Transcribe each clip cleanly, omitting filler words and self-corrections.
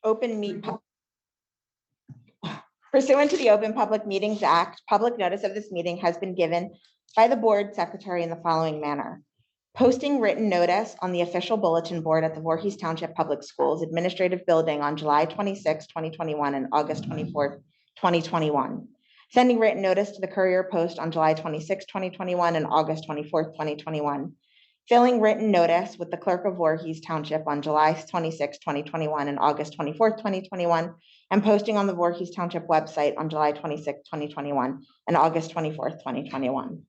Pursuant to the Open Public Meetings Act, public notice of this meeting has been given by the board secretary in the following manner. Posting written notice on the official bulletin board at the Voorhees Township Public Schools Administrative Building on July 26, 2021 and August 24, 2021. Sending written notice to the Courier Post on July 26, 2021 and August 24, 2021. Filling written notice with the clerk of Voorhees Township on July 26, 2021 and August 24, 2021, and posting on the Voorhees Township website on July 26, 2021 and August 24, 2021.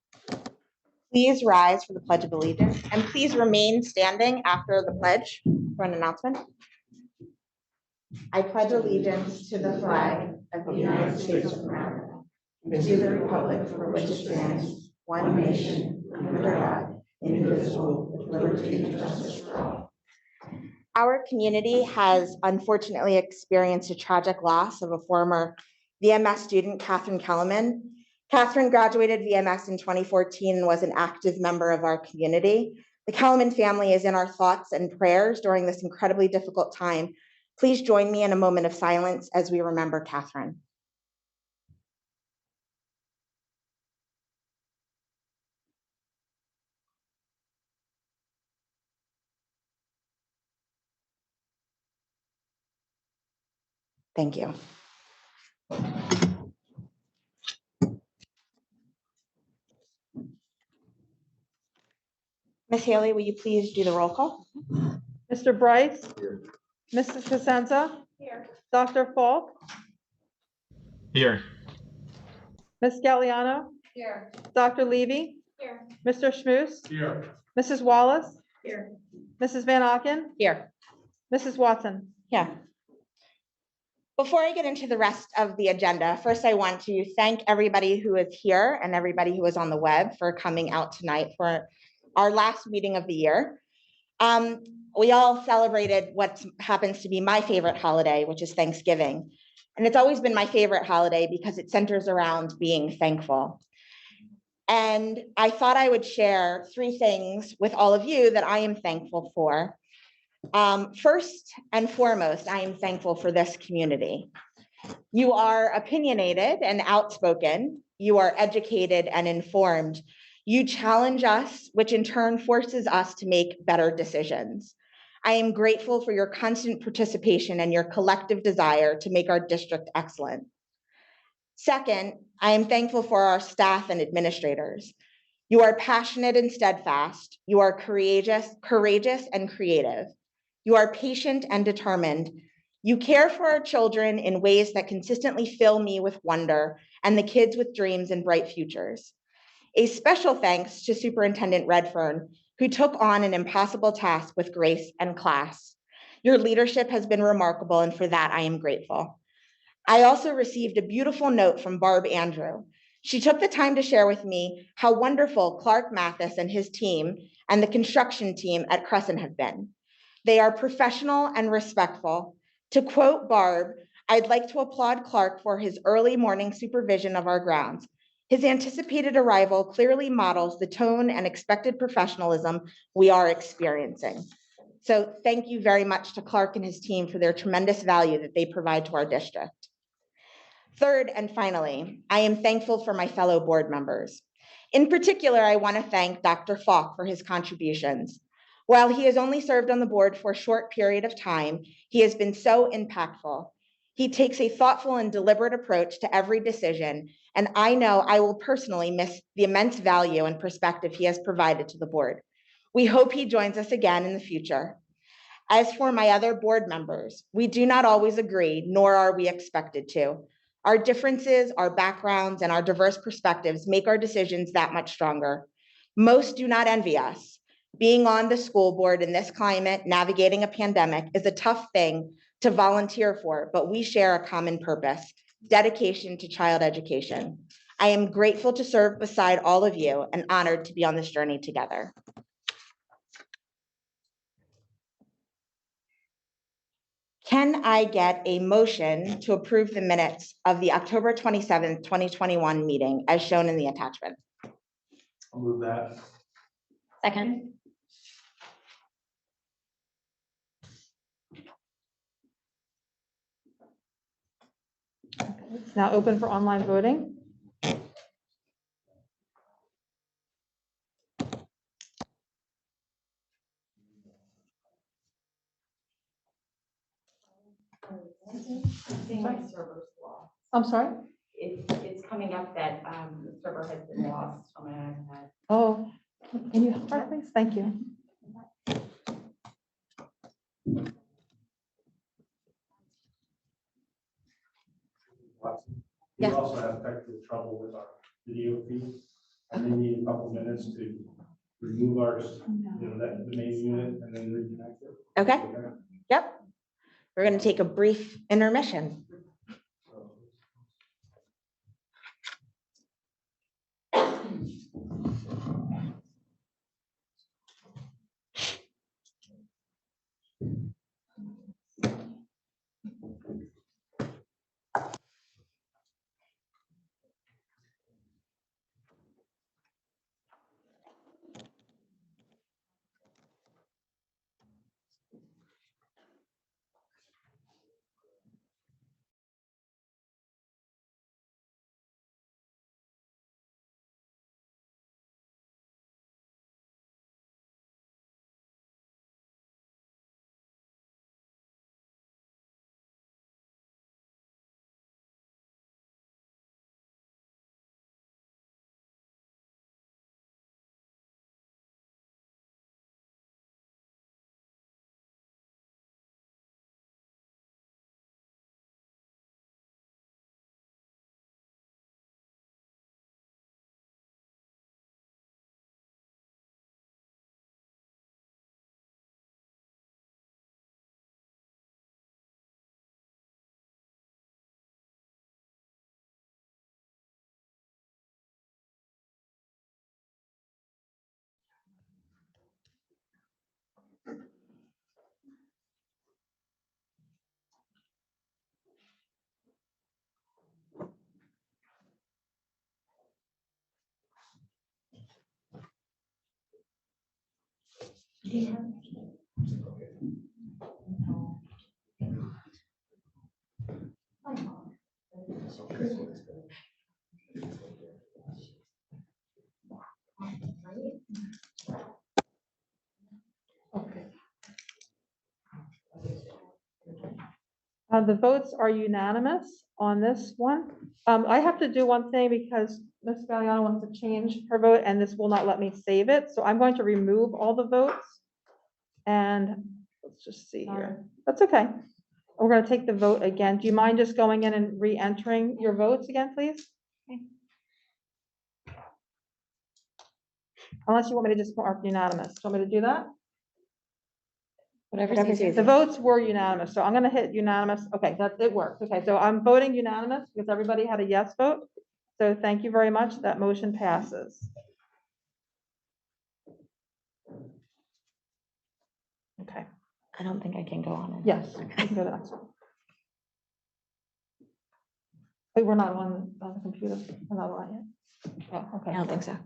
Please rise for the Pledge of Allegiance and please remain standing after the pledge for an announcement. I pledge allegiance to the flag of the United States of America and to the republic for which it stands, one nation, under God, indivisible, with liberty and justice for all. Our community has unfortunately experienced a tragic loss of a former VMS student, Catherine Kellerman. Catherine graduated VMS in 2014 and was an active member of our community. The Kellerman family is in our thoughts and prayers during this incredibly difficult time. Please join me in a moment of silence as we remember Catherine. Thank you. Ms. Haley, will you please do the roll call? Mr. Bryce? Here. Mrs. Cosenza? Here. Dr. Falk? Here. Ms. Galliano? Here. Dr. Levy? Here. Mr. Schmus? Here. Mrs. Wallace? Here. Mrs. Van Auken? Here. Mrs. Watson? Yeah. Before I get into the rest of the agenda, first I want to thank everybody who is here and everybody who is on the web for coming out tonight for our last meeting of the year. We all celebrated what happens to be my favorite holiday, which is Thanksgiving. And it's always been my favorite holiday because it centers around being thankful. And I thought I would share 3 things with all of you that I am thankful for. First and foremost, I am thankful for this community. You are opinionated and outspoken. You are educated and informed. You challenge us, which in turn forces us to make better decisions. I am grateful for your constant participation and your collective desire to make our district excellent. Second, I am thankful for our staff and administrators. You are passionate and steadfast. You are courageous and creative. You are patient and determined. You care for our children in ways that consistently fill me with wonder and the kids with dreams and bright futures. A special thanks to Superintendent Redfern, who took on an impossible task with grace and class. Your leadership has been remarkable, and for that I am grateful. I also received a beautiful note from Barb Andrew. She took the time to share with me how wonderful Clark Mathis and his team and the construction team at Crescent have been. They are professional and respectful. To quote Barb, I'd like to applaud Clark for his early morning supervision of our grounds. His anticipated arrival clearly models the tone and expected professionalism we are experiencing. So thank you very much to Clark and his team for their tremendous value that they provide to our district. Third and finally, I am thankful for my fellow board members. In particular, I want to thank Dr. Falk for his contributions. While he has only served on the board for a short period of time, he has been so impactful. He takes a thoughtful and deliberate approach to every decision, and I know I will personally miss the immense value and perspective he has provided to the board. We hope he joins us again in the future. As for my other board members, we do not always agree, nor are we expected to. Our differences, our backgrounds, and our diverse perspectives make our decisions that much stronger. Most do not envy us. Being on the school board in this climate, navigating a pandemic, is a tough thing to volunteer for, but we share a common purpose: dedication to child education. I am grateful to serve beside all of you and honored to be on this journey together. Can I get a motion to approve the minutes of the October 27th, 2021 meeting as shown in the attachment? I'll move that. Second. It's now open for online voting. Saying my server's lost. I'm sorry? It's coming up that the server has been lost on my iPad. Oh, can you help her, please? Thank you. We Yes. also have technical trouble with our video feed. I may need a couple minutes to remove that the main unit and then reconnect it. Okay, yep. We're going to take a brief intermission. The votes are unanimous on this one. I have to do one thing because Ms. Galliano wants to change her vote and this will not let me save it. So I'm going to remove all the votes. And let's just see here. That's okay. We're going to take the vote again. Do you mind just going in and re-entering your votes again, please? Unless you want me to just mark unanimous. Do you want me to do that? Whatever's easier. The votes were unanimous, so I'm gonna hit unanimous. Okay, it worked. Okay, so I'm voting unanimous because everybody had a yes vote. So thank you very much. That motion passes. Okay, I don't think I can go on it. yes, we can go to the next one. Wait, we're not on the computer. We're not on yet. Oh, okay. I don't think so.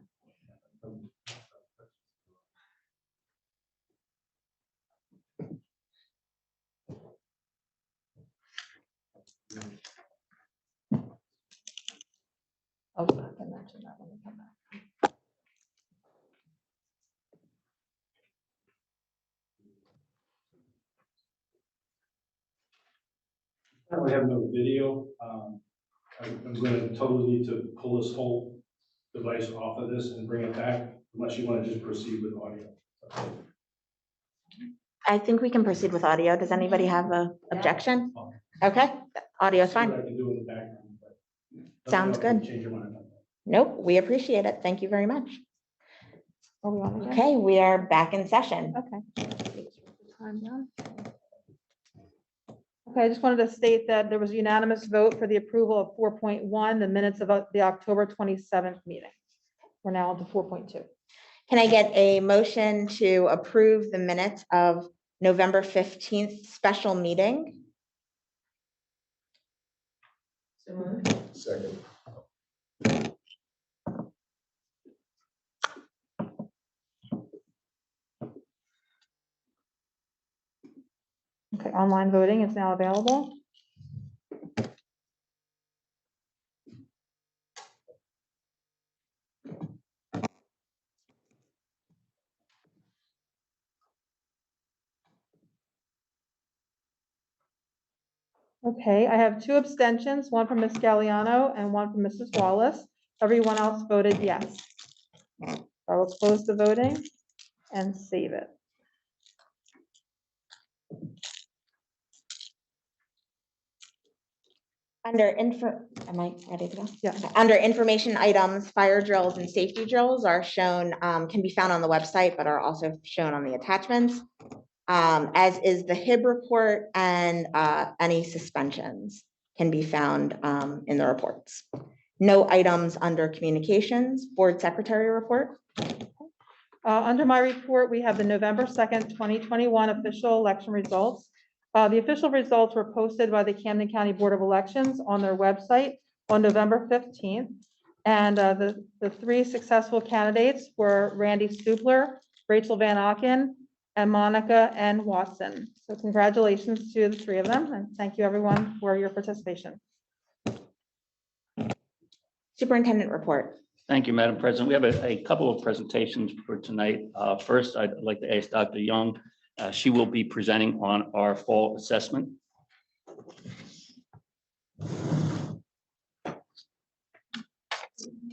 Oh, I can mention that when we come back. We have no video. I'm going to totally need to pull this whole device off of this and bring it back, unless you want to just proceed with audio. I think we can proceed with audio. Does anybody have a objection? Okay, audio is See what fine. I can do in the background, but let me Sounds know if you good. change your mind. Nope, we appreciate it. Thank you very much. Are we on again? Okay, we are back in session. Okay. Time down. Okay, I just wanted to state that there was a unanimous vote for the approval of 4.1, the minutes of the October 27th meeting. We're now on to 4.2. Can I get a motion to approve the minutes of November 15th special meeting? Second. Okay, online voting is now available. Okay, I have 2 abstentions, one from Ms. Galliano and one from Mrs. Wallace. Everyone else voted yes. I will close the voting and save it. Am I ready to go? Yeah. Okay. Under information items, fire drills and safety drills are shown, can be found on the website, but are also shown on the attachments. As is the HIB report and any suspensions can be found in the reports. No items under communications, board secretary report. Under my report, we have the November 2nd, 2021 official election results. The official results were posted by the Camden County Board of Elections on their website on November 15th. And the 3 successful candidates were Randy Stupler, Rachel Van Auken, and Monica N. Watson. So congratulations to the 3 of them, and thank you everyone for your participation. Superintendent report. Thank you, Madam President. We have a couple of presentations for tonight. First, I'd like to ask Dr. Young. She will be presenting on our fall assessment.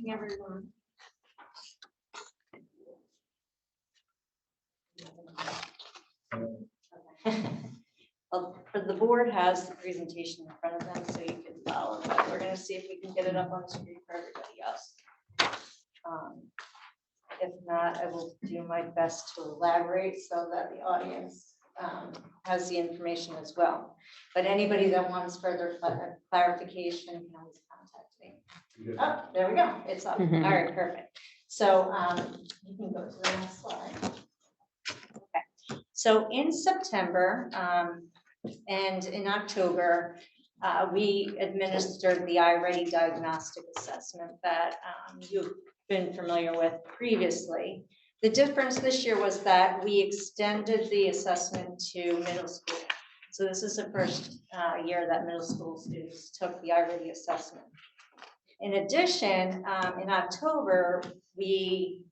Everyone. Well, the board has the presentation in front of them, so you can follow it. We're going to see if we can get it up on the screen for everybody else. If not, I will do my best to elaborate so that the audience has the information as well. But anybody that wants further clarification can always contact me. Oh, there we go. It's up. All right, perfect. So you can go to the next slide. Okay. So in September and in October, we administered the iReady diagnostic assessment that you've been familiar with previously. The difference this year was that we extended the assessment to middle school. So this is the first year that middle school students took the iReady assessment. In addition, in October, we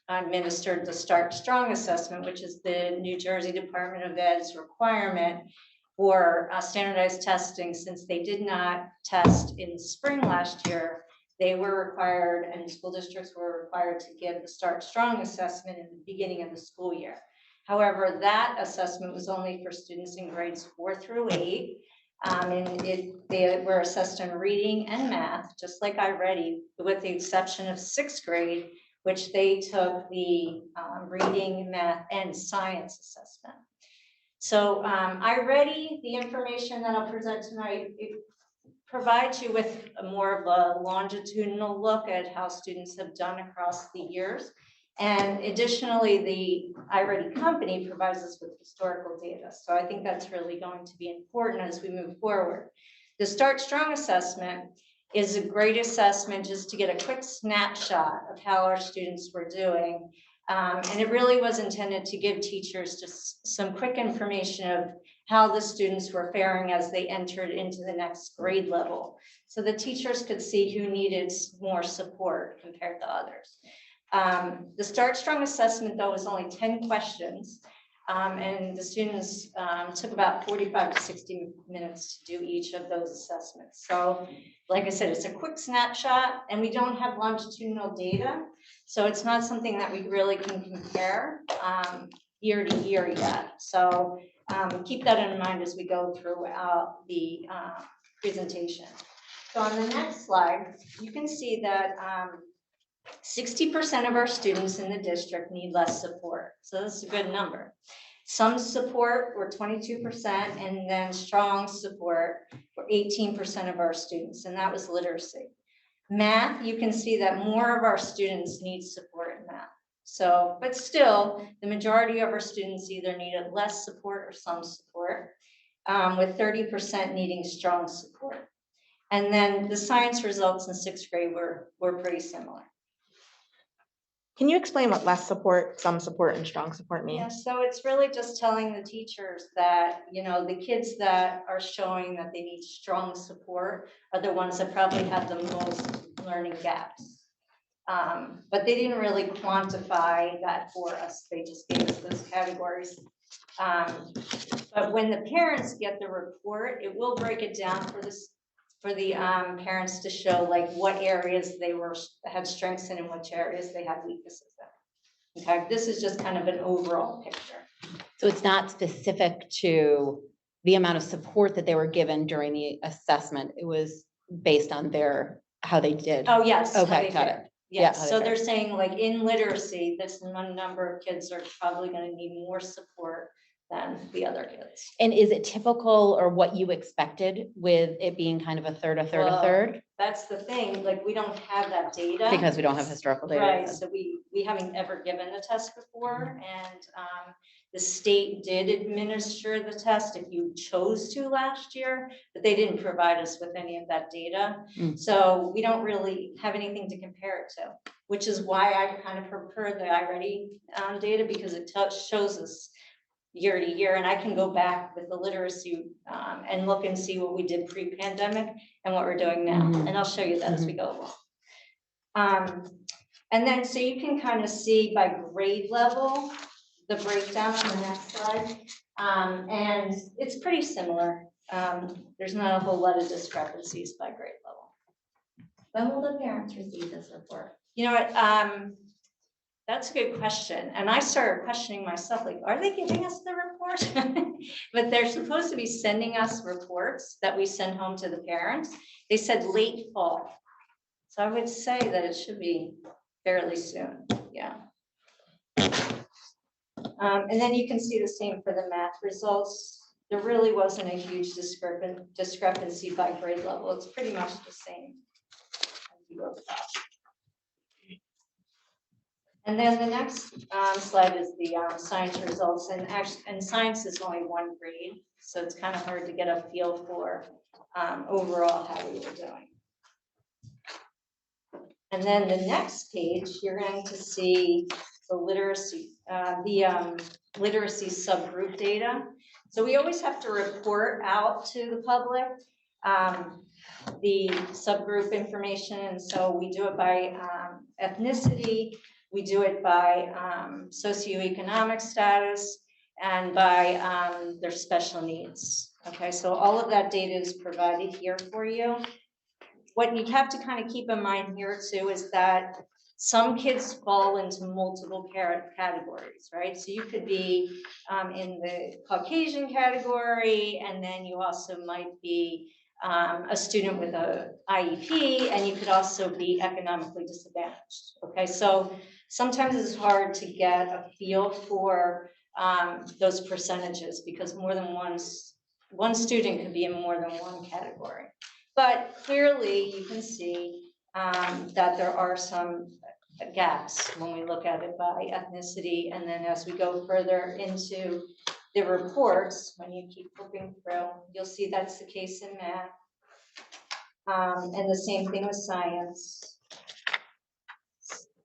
administered the Start Strong assessment, which is the New Jersey Department of Ed's requirement for standardized testing. Since they did not test in the spring last year, they were required, and school districts were required to give the Start Strong assessment in the beginning of the school year. However, that assessment was only for students in grades 4 through 8. And they were assessed in reading and math, just like iReady, with the exception of 6th grade, which they took the reading, math, and science assessment. So iReady, the information that I'll present tonight, it provides you with a more of a longitudinal look at how students have done across the years. And additionally, the iReady company provides us with historical data. So I think that's really going to be important as we move forward. The Start Strong assessment is a great assessment just to get a quick snapshot of how our students were doing. And it really was intended to give teachers just some quick information of how the students were faring as they entered into the next grade level. So the teachers could see who needed more support compared to others. The Start Strong assessment, though, was only 10 questions, and the students took about 45 to 60 minutes to do each of those assessments. So, like I said, it's a quick snapshot, and we don't have longitudinal data, so it's not something that we really can compare year to year yet. So keep that in mind as we go throughout the presentation. So on the next slide, you can see that 60% of our students in the district need less support. So that's a good number. Some support were 22%, and then strong support were 18% of our students, and that was literacy. Math, you can see that more of our students need support in math. So, but still, the majority of our students either needed less support or some support, with 30% needing strong support. And then the science results in 6th grade were pretty similar. Can you explain what less support, some support, and strong support mean? Yeah, so it's really just telling the teachers that, you know, the kids that are showing that they need strong support are the ones that probably have the most learning gaps. But they didn't really quantify that for us. They just gave us those categories. But when the parents get the report, it will break it down for the parents to show like what areas they had strengths in and which areas they had weaknesses in. Okay, this is just kind of an overall picture. So it's not specific to the amount of support that they were given during the assessment. It was based on how they did. Oh, yes. how Okay, they got fared. it. Yes, Yeah, how they so they're fared. saying like in literacy, this number of kids are probably gonna need more support than the other kids. And is it typical or what you expected with it being kind of a third, a third, a Well, third? That's the thing, like, we don't have that data. Because we don't have historical data. Right, so we haven't ever given the test before, and the state did administer the test if you chose to last year, but they didn't provide us with any of that data. Mm. So we don't really have anything to compare it to, which is why I kind of prefer the iReady data, because it shows us year to year, and I can go back with the literacy and look and see what we did pre-pandemic and what we're doing now, Mhm. and I'll show you that as we go along. And then, so you can kind of see by grade level, the breakdown on the next slide. And it's pretty similar. There's not a whole lot of discrepancies by grade level. When will the parents receive this report? You know what, that's a good question. And I started questioning myself, like, are they giving us the report? But they're supposed to be sending us reports that we send home to the parents. They said late fall. So I would say that it should be fairly soon, yeah. And then you can see the same for the math results. There really wasn't a huge discrepancy by grade level. It's pretty much the same as you go across. And then the next slide is the science results, and science is only one grade, so it's kind of hard to get a feel for overall how we were doing. And then the next page, you're going to see the literacy subgroup data. So we always have to report out to the public the subgroup information, and so we do it by ethnicity, we do it by socioeconomic status, and by their special needs. Okay, so all of that data is provided here for you. What you have to kind of keep in mind here too is that some kids fall into multiple categories, right? So you could be in the Caucasian category, and then you also might be a student with a IEP, and you could also be economically disadvantaged. Okay, so sometimes it's hard to get a feel for those percentages, because more than one student could be in more than one category. But clearly you can see that there are some gaps when we look at it by ethnicity, and then as we go further into the reports, when you keep flipping through, you'll see that's the case in math. And the same thing with science.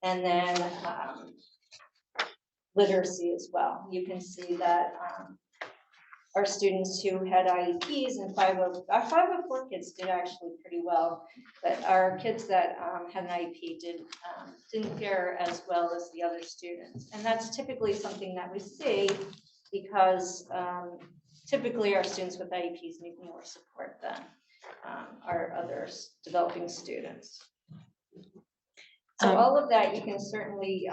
And then literacy as well. You can see that our students who had IEPs and our 504 kids did actually pretty well, but our kids that had an IEP didn't fare as well as the other students. And that's typically something that we see, because typically our students with IEPs need more support than our other developing students. So all of that you can certainly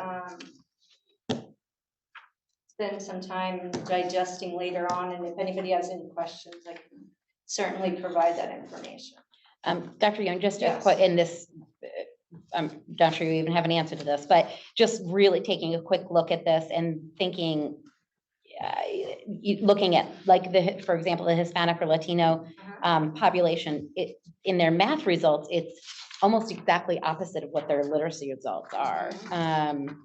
spend some time digesting later on, and if anybody has any questions, I can certainly provide that information. Dr. Young, just Yes. in this, I'm not sure you even have an answer to this, but just really taking a quick look at this and thinking, looking at like for example, the Hispanic or Latino population, in their math results, it's almost exactly opposite of what their literacy results are.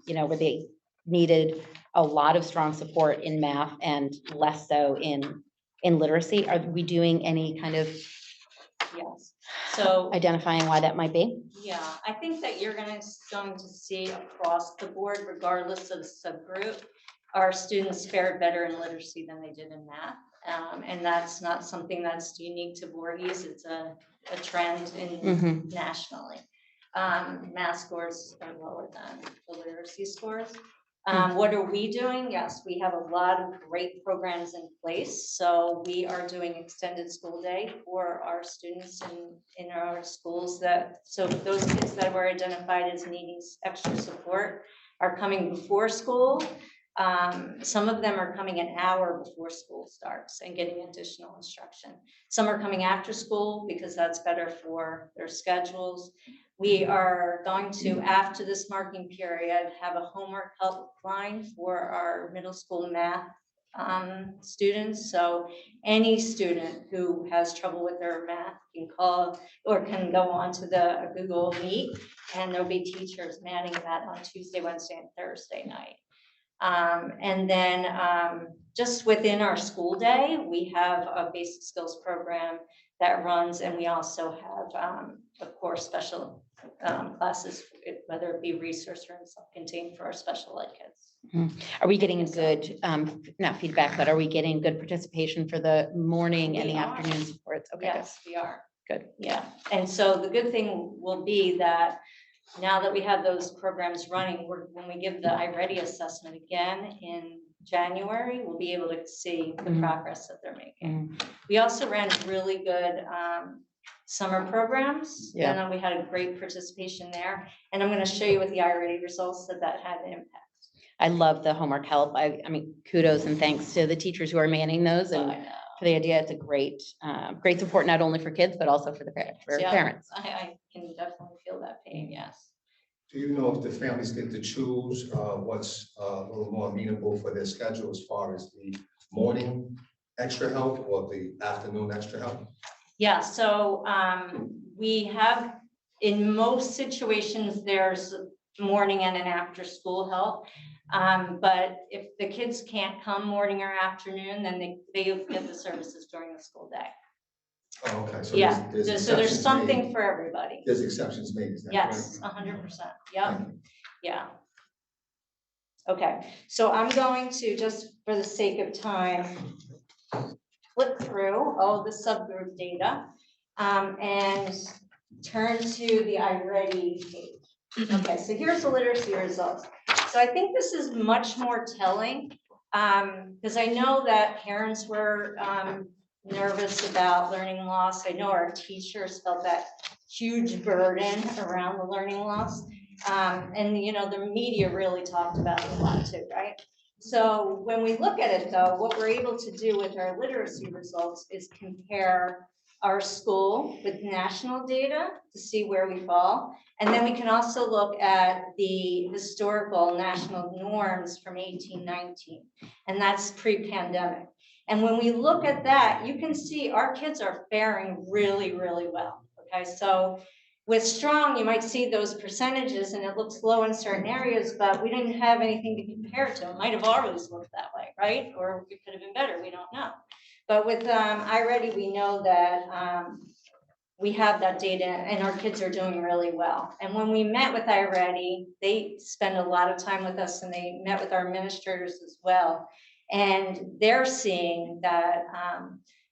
You know, where they needed a lot of strong support in math and less so in literacy. Are we doing any kind of identifying why that might be? Yeah, I think that you're going to see across the board, regardless of the subgroup, our students fared better in literacy than they did in math. And that's not something that's unique to Voorhees. It's a trend in nationally. Math scores are lower than the literacy scores. What are we doing? Yes, we have a lot of great programs in place. So we are doing extended school day for our students in our schools so those kids that were identified as needing extra support are coming before school. Some of them are coming an hour before school starts and getting additional instruction. Some are coming after school because that's better for their schedules. We are going to, after this marking period, have a homework helpline for our middle school math students. So any student who has trouble with their math can call or can go onto the Google Meet, and there'll be teachers manning that on Tuesday, Wednesday, and Thursday night. And then just within our school day, we have a basic skills program that runs, and we also have, of course, special classes, whether it be resource or self-contained for our special ed kids. Are we getting good, not feedback, but are we getting good participation for the morning and We the are. afternoon supports? Okay, good. Yes, we are. Good. Yeah, and so the good thing will be that now that we have those programs running, when we give the iReady assessment again in January, we'll be able to see the progress that they're making. We also ran really good summer programs, Yeah. and then we had a great participation there. And I'm going to show you with the iReady results that had an impact. I love the homework help. I mean, kudos and thanks to the teachers who are manning those and for the idea. It's a great support, not only for kids, but also for the parents. I can definitely feel that pain, yes. Do you know if the families get to choose what's a little more amenable for their schedule as far as the morning extra help or the afternoon extra help? Yeah, so we have, in most situations, there's morning and an after school help. But if the kids can't come morning or afternoon, then they get the services during the school day. Oh, okay. So Yeah, there's so there's exceptions something made. for everybody. There's exceptions made, is that Yes, correct? 100%. Yep, Thank you. yeah. Okay, so I'm going to, just for the sake of time, flip through all the subgroup data and turn to the iReady page. Okay, so here's the literacy results. So I think this is much more telling because I know that parents were nervous about learning loss. I know our teachers felt that huge burden around the learning loss. And you know, the media really talked about it a lot too, right? So when we look at it though, what we're able to do with our literacy results is compare our school with national data to see where we fall. And then we can also look at the historical national norms from 1819, and that's pre-pandemic. And when we look at that, you can see our kids are faring really, really well. Okay, so with strong, you might see those percentages and it looks low in certain areas, but we didn't have anything to compare it to. It might have always looked that way, right? Or it could have been better, we don't know. But with iReady, we know that we have that data and our kids are doing really well. And when we met with iReady, they spend a lot of time with us and they met with our administrators as well. And they're seeing that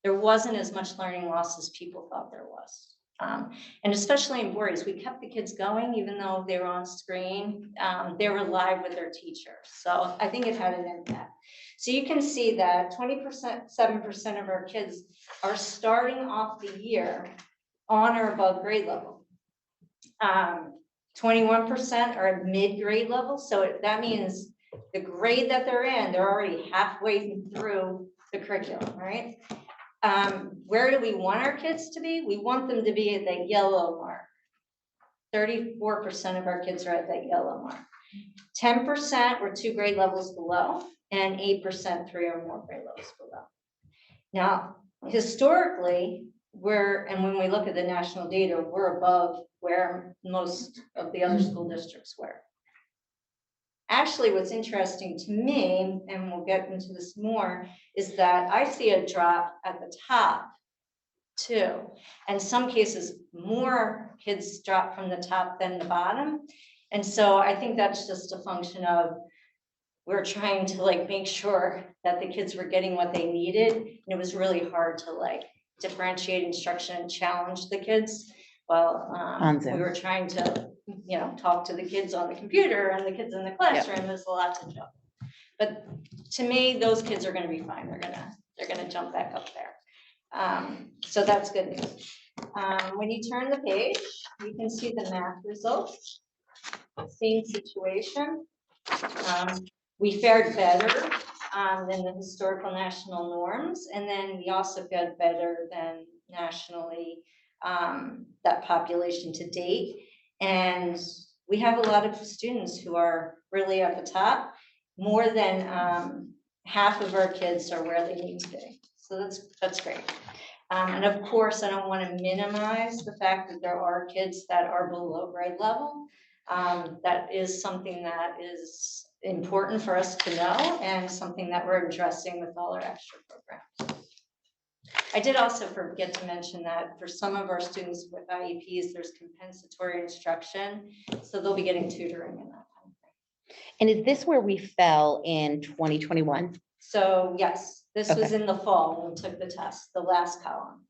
there wasn't as much learning loss as people thought there was. And especially in Voorhees, we kept the kids going even though they were on screen. They were live with their teachers. So I think it had an impact. So you can see that 7% of our kids are starting off the year on or above grade level. 21% are at mid-grade level. So that means the grade that they're in, they're already halfway through the curriculum, right? Where do we want our kids to be? We want them to be at that yellow mark. 34% of our kids are at that yellow mark. 10% were 2 grade levels below, and 8% 3 or more grade levels below. Now, historically, and when we look at the national data, we're above where most of the other school districts were. Actually, what's interesting to me, and we'll get into this more, is that I see a drop at the top too. In some cases, more kids drop from the top than the bottom. And so I think that's just a function of we're trying to make sure that the kids were getting what they needed. And it was really hard to differentiate instruction and challenge the kids while On we Zoom. were trying to, talk to the kids on the computer and the kids in the classroom. There's a lot to jump. But to me, those kids are gonna be fine. They're gonna jump back up there. So that's good news. When you turn the page, you can see the math results. Same situation. We fared better than the historical national norms, and then we also fared better than nationally that population to date. And we have a lot of students who are really at the top. More than half of our kids are where they need to be. So that's great. And of course, I don't want to minimize the fact that there are kids that are below grade level. That is something that is important for us to know and something that we're addressing with all our extra programs. I did also forget to mention that for some of our students with IEPs, there's compensatory instruction, so they'll be getting tutoring in that time frame. And is this where we fell in 2021? So yes, this was Okay. in the fall when we took the test, the last column.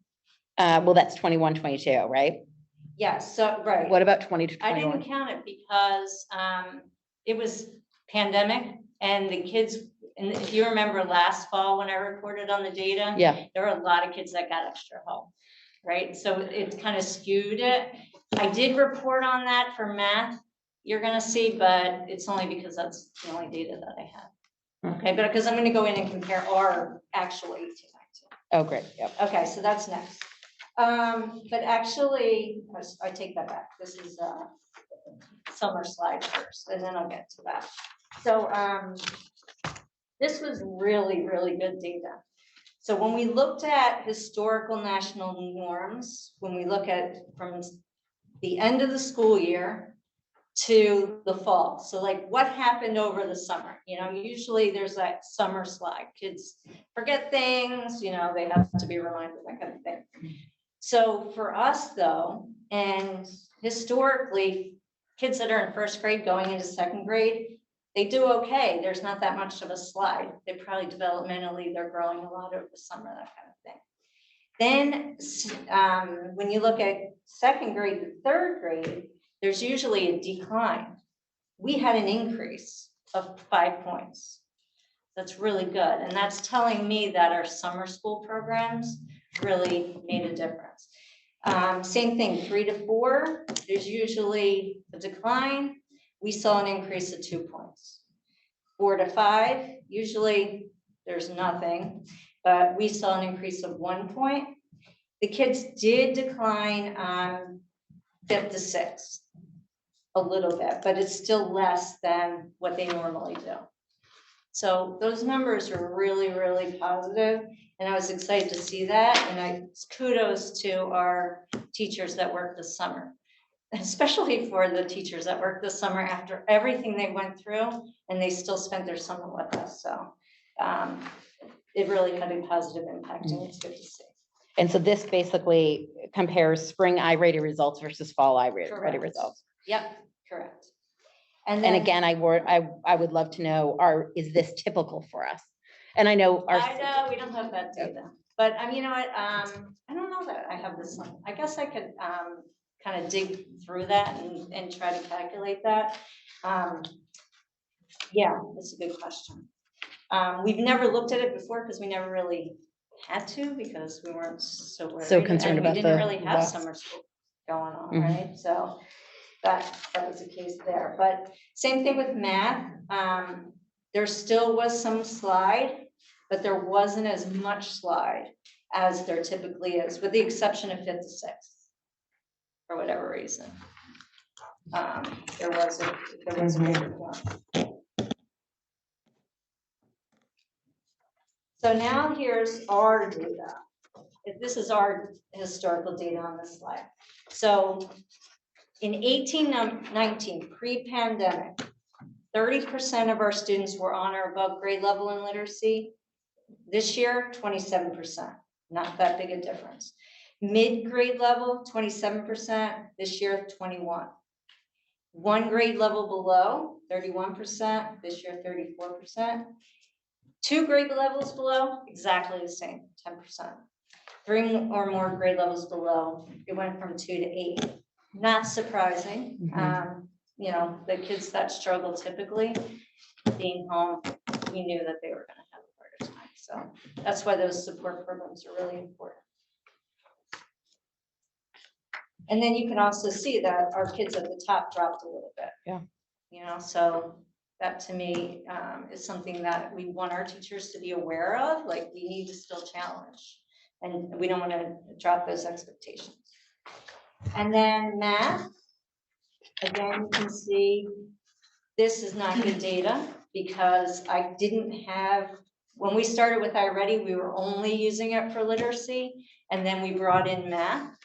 Well, that's 21, 22, right? Yes, so, right. What about 20 to I didn't 21? count it because it was pandemic and the kids, and if you remember last fall when I reported on the data, Yeah, there were a lot of kids that got extra help, right? So it kind of skewed it. I did report on that for math, you're gonna see, but it's only because that's the only data that I had. Okay, but because I'm gonna go in and compare our actual 18, 19. oh, great, yep. Okay, so that's next. But actually, I take that back. This is a summer slide first, and then I'll get to that. So this was really, really good data. So when we looked at historical national norms, when we look at from the end of the school year to the fall, so like what happened over the summer, usually there's that summer slide. Kids forget things, they have to be reminded, that kind of thing. So for us though, and historically, kids that are in first grade going into second grade, they do okay. There's not that much of a slide. They probably developmentally, they're growing a lot over the summer, that kind of thing. Then when you look at second grade to third grade, there's usually a decline. We had an increase of 5 points. That's really good. And that's telling me that our summer school programs really made a difference. Same thing, 3 to 4, there's usually a decline. We saw an increase of 2 points. 4 to 5, usually there's nothing, but we saw an increase of 1 point. The kids did decline on 5th to 6th a little bit, but it's still less than what they normally do. So those numbers are really, really positive, and I was excited to see that. And kudos to our teachers that work this summer, especially for the teachers that work this summer after everything they went through, and they still spent their summer with us. So it really had a positive impact, and it's good to see. And so this basically compares spring I-rated results versus fall I-rated Correct. results. Yep, correct. And then, again, I would love to know, is this typical for us? And I know our. I know we don't have that data, but you know what? I don't know that I have this. I guess I could kind of dig through that and try to calculate that. Yeah, that's a good question. We've never looked at it before because we never really had to, because we weren't so worried. So concerned and about we didn't the really have loss. summer school going on, Mhm. right? So that was the case there. But same thing with math. There still was some slide, but there wasn't as much slide as there typically is, with the exception of 5th to 6th, for whatever reason. There was a bigger one. So now here's our data. This is our historical data on this slide. So in 1819, pre-pandemic, 30% of our students were on or above grade level in literacy. This year, 27%, not that big a difference. Mid-grade level, 27%, this year, 21. 1 grade level below, 31%, this year, 34%. 2 grade levels below, exactly the same, 10%. 3 or more grade levels below, it went from 2 to 8. Not surprising. You know, the kids that struggle typically being home, we knew that they were going to have a harder time. So that's why those support programs are really important. And then you can also see that our kids at the top dropped a little bit. Yeah. You know, so that to me is something that we want our teachers to be aware of. Like, we need to still challenge, and we don't want to drop those expectations. And then math, again, you can see this is not good data because I didn't have, when we started with iReady, we were only using it for literacy, and then we brought in math.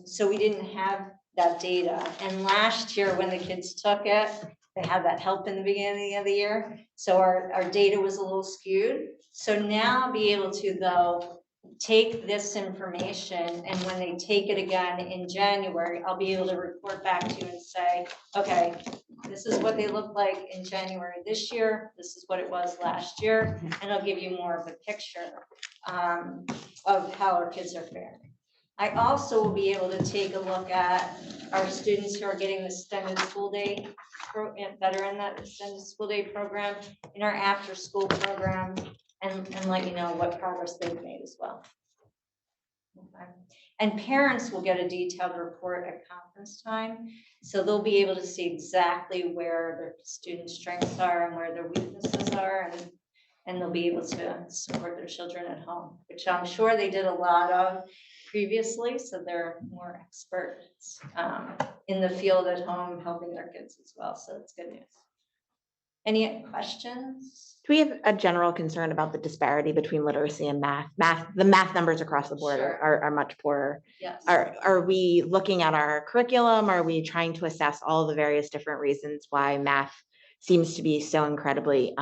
So we didn't have that data. And last year when the kids took it, they had that help in the beginning of the year. So our data was a little skewed. So now I'll be able to though take this information, and when they take it again in January, I'll be able to report back to you and say, okay, this is what they look like in January this year. This is what it was last year. And I'll give you more of a picture of how our kids are faring. I also will be able to take a look at our students who are getting the extended school day, that are in that extended school day program, in our after school program, and let you know what progress they've made as well. Okay. And parents will get a detailed report at conference time, so they'll be able to see exactly where their student strengths are and where their weaknesses are, and they'll be able to support their children at home, which I'm sure they did a lot of previously, so they're more experts in the field at home helping their kids as well, so it's good news. Any questions? Do we have a general concern about the disparity between literacy and math? The math numbers across the board Sure. are much poorer. Yes. Are we looking at our curriculum? Are we trying to assess all the various different reasons why math seems to be so incredibly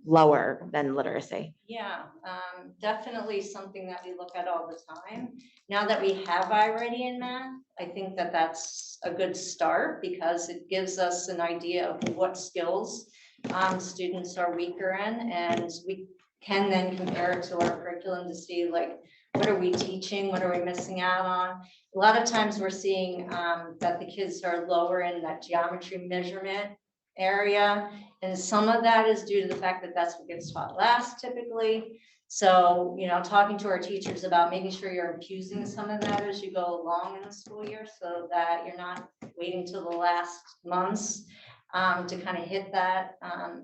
lower than literacy? Yeah, definitely something that we look at all the time. Now that we have iReady in math, I think that that's a good start because it gives us an idea of what skills students are weaker in, and we can then compare it to our curriculum to see, like, what are we teaching? What are we missing out on? A lot of times we're seeing that the kids are lower in that geometry measurement area. And some of that is due to the fact that that's what gets taught last typically. So, you know, talking to our teachers about making sure you're infusing some of that as you go along in the school year so that you're not waiting till the last months to kind of hit that,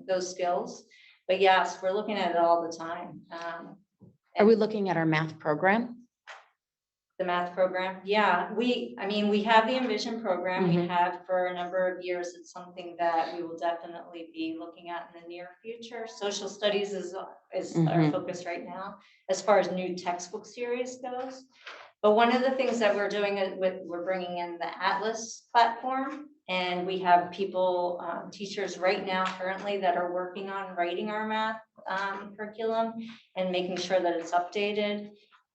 those skills. But yes, we're looking at it all the time. Are we looking at our math program? The math program, yeah, I mean, we have the Envision program, we have for a number of years. It's something that we will definitely be looking at in the near future. Social studies is our focus right now, as far as new textbook series goes. But one of the things that we're doing is we're bringing in the Atlas platform, and we have people, teachers right now currently that are working on writing our math curriculum and making sure that it's updated.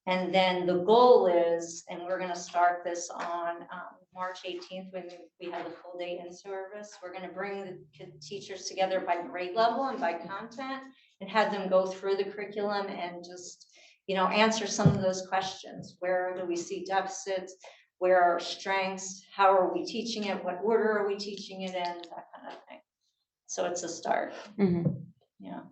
And then the goal is, and we're going to start this on March 18th when we have the full day in service. We're going to bring the teachers together by grade level and by content and have them go through the curriculum and just, you know, answer some of those questions. Where do we see deficits? Where are our strengths? How are we teaching it? What order are we teaching it in? That kind of thing. So it's a start. Yeah.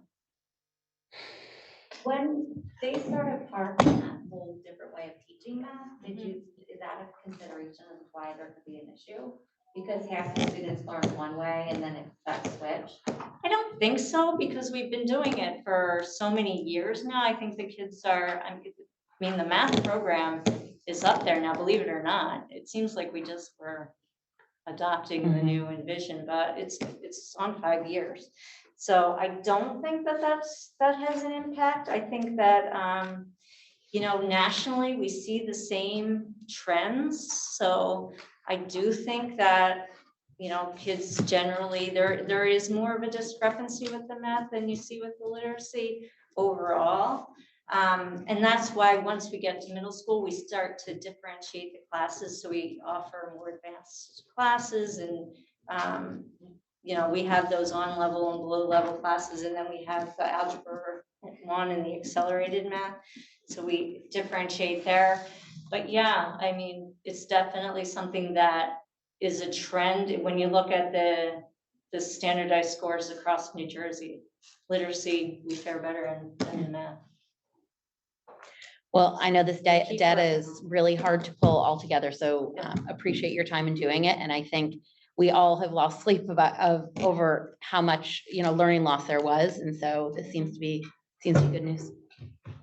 When they started parsing that whole different way of teaching math, is that a consideration of why there could be an issue? Because half the students learn one way and then it's that switch? I don't think so, because we've been doing it for so many years now. I think the kids are, I mean, the math program is up there now, believe it or not. It seems like we just were adopting the new Envision, but it's on 5 years. So I don't think that that has an impact. I think that, you know, nationally we see the same trends. So I do think that, you know, kids generally, there is more of a discrepancy with the math than you see with the literacy overall. And that's why once we get to middle school, we start to differentiate the classes. So we offer more advanced classes, and you know, we have those on level and below level classes, and then we have the algebra 1 and the accelerated math. So we differentiate there. But yeah, I mean, it's definitely something that is a trend. When you look at the standardized scores across New Jersey, literacy, we fare better in math. Well, I know this Keep data working. is really hard to pull all together, so appreciate your time in doing it. And I think we all have lost sleep over how much, learning loss there was. And so this seems to be good news.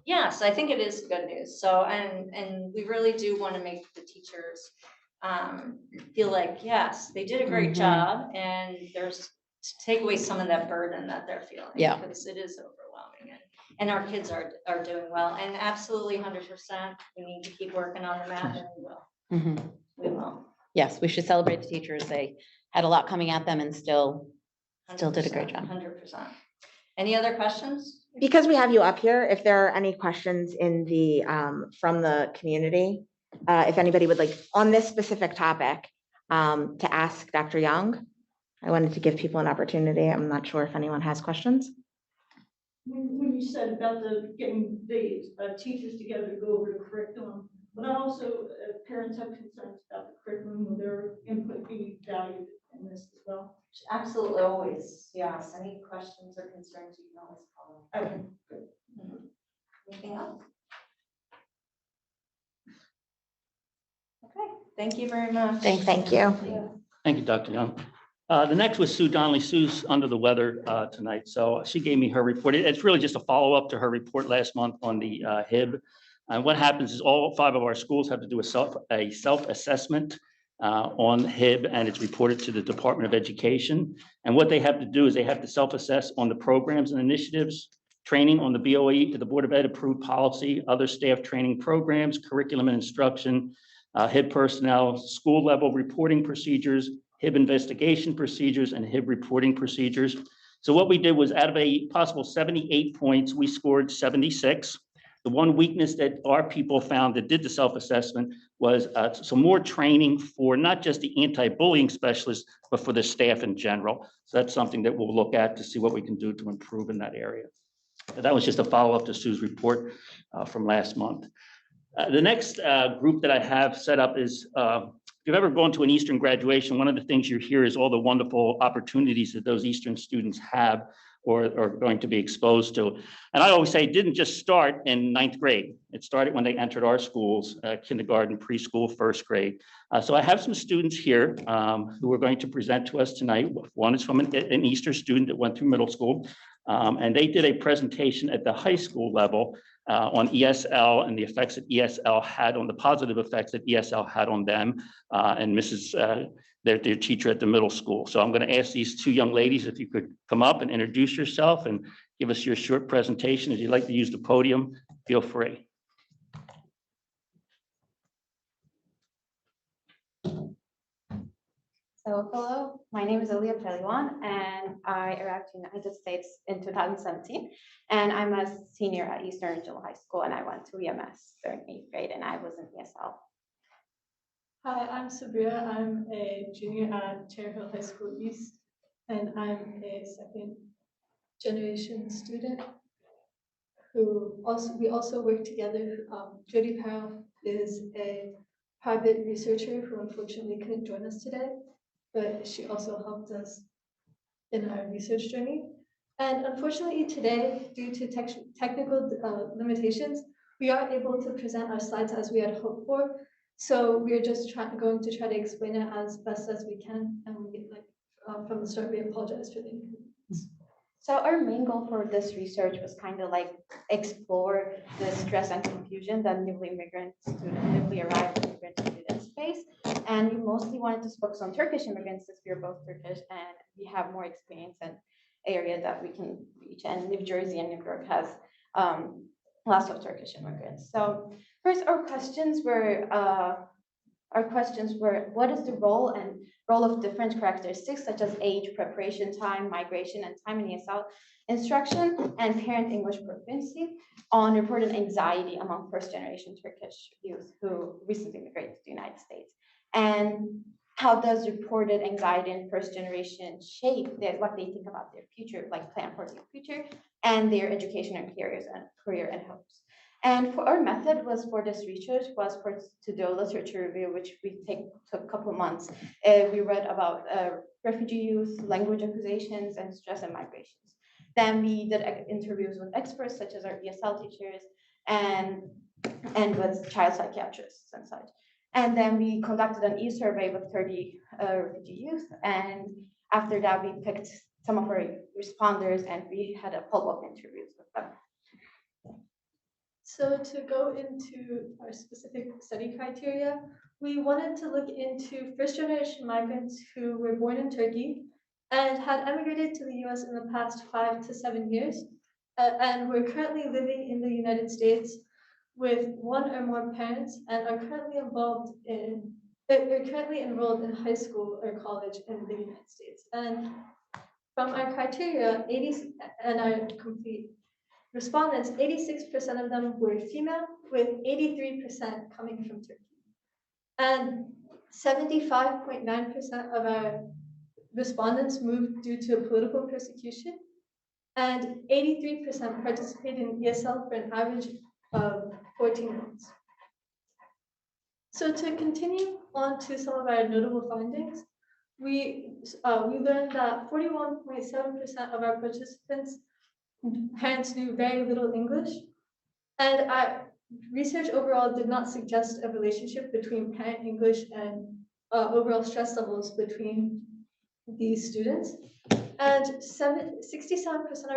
Yes, I think it is good news. So, and we really do want to make the teachers feel like, yes, they did a great Mhm. job, and there's to take away some of that burden that they're feeling. Yeah. Because it is overwhelming, and our kids are doing well, and absolutely 100%, we need to keep working on the math, and we will. Mhm. We will. Yes, we should celebrate the teachers. They had a lot coming at them and still did a great job. 100%. Any other questions? Because we have you up here, if there are any questions in the, from the community, if anybody would like, on this specific topic, to ask Dr. Young, I wanted to give people an opportunity. I'm not sure if anyone has questions. When you said about getting the teachers together to go over the curriculum, but also parents have concerns about the curriculum, will their input be valued in this as well? Absolutely, always, yes. Any questions or concerns, you can always call them. Okay, good. Mhm. Anything else? Okay, thank you very much. Thank you. Thank you, Dr. Young. The next was Sue Donnelly. Sue's under the weather tonight, so she gave me her report. It's really just a follow-up to her report last month on the HIB. And what happens is all 5 of our schools have to do a self-assessment on HIB, and it's reported to the Department of Education. And what they have to do is they have to self-assess on the programs and initiatives, training on the BOE, the Board of Ed approved policy, other staff training programs, curriculum and instruction, HIB personnel, school level reporting procedures, HIB investigation procedures, and HIB reporting procedures. So what we did was, out of a possible 78 points, we scored 76. The one weakness that our people found that did the self-assessment was some more training for not just the anti-bullying specialists, but for the staff in general. So that's something that we'll look at to see what we can do to improve in that area. And that was just a follow-up to Sue's report from last month. The next group that I have set up is, if you've ever gone to an Eastern graduation, one of the things you hear is all the wonderful opportunities that those Eastern students have or are going to be exposed to. And I always say it didn't just start in 9th grade. It started when they entered our schools, kindergarten, preschool, 1st grade. So I have some students here who are going to present to us tonight. One is from an Eastern student that went through middle school. And they did a presentation at the high school level on ESL and the effects that ESL had on the positive effects that ESL had on them and their teacher at the middle school. So I'm going to ask these 2 young ladies if you could come up and introduce yourself and give us your short presentation. If you'd like to use the podium, feel free. So hello, my name is Elia Peliwan, and I arrived to the United States in 2017. And I'm a senior at Eastern Regional High School, and I went to EMS during 8th grade, and I was in ESL. Hi, I'm Sabria. I'm a junior at Cherry Hill High School East, and I'm a 2nd generation student we also work together. Jody Powell is a private researcher who unfortunately couldn't join us today, but she also helped us in our research journey. And unfortunately today, due to technical limitations, we aren't able to present our slides as we had hoped for. So we're just going to try to explain it as best as we can. And from the start, we apologize for the inconvenience. So our main goal for this research was kind of like explore the stress and confusion that newly arrived immigrant students face. And we mostly wanted to focus on Turkish immigrants since we are both Turkish and we have more experience in area that we can reach. And New Jersey and New York has lots of Turkish immigrants. So first, our questions were, what is the role of different characteristics such as age, preparation time, migration, and time in ESL instruction, and parent English proficiency on reported anxiety among 1st-generation Turkish youth who recently immigrated to the United States? And how does reported anxiety in 1st generation shape what they think about their future, like plan for their future and their education and career and hopes? And for our method was for this research was for to do a literature review, which took a couple of months. We read about refugee youth, language accusations, and stress and migrations. Then we did interviews with experts such as our ESL teachers and with child psychiatrists and such. And then we conducted an e-survey with 30 refugee youth. And after that, we picked some of our responders and we had a follow-up interviews with them. So to go into our specific study criteria, we wanted to look into first-generation migrants who were born in Turkey and had emigrated to the US in the past 5 to 7 years, and were currently living in the United States with one or more parents and are currently enrolled in high school or college in the United States. And from our criteria, 80 and our complete respondents, 86% of them were female, with 83% coming from Turkey. And 75.9% of our respondents moved due to political persecution, and 83% participated in ESL for an average of 14 months. So to continue on to some of our notable findings, we learned that 41.7% of our participants' parents knew very little English, and our research overall did not suggest a relationship between parent English and overall stress levels between these students. And 67% of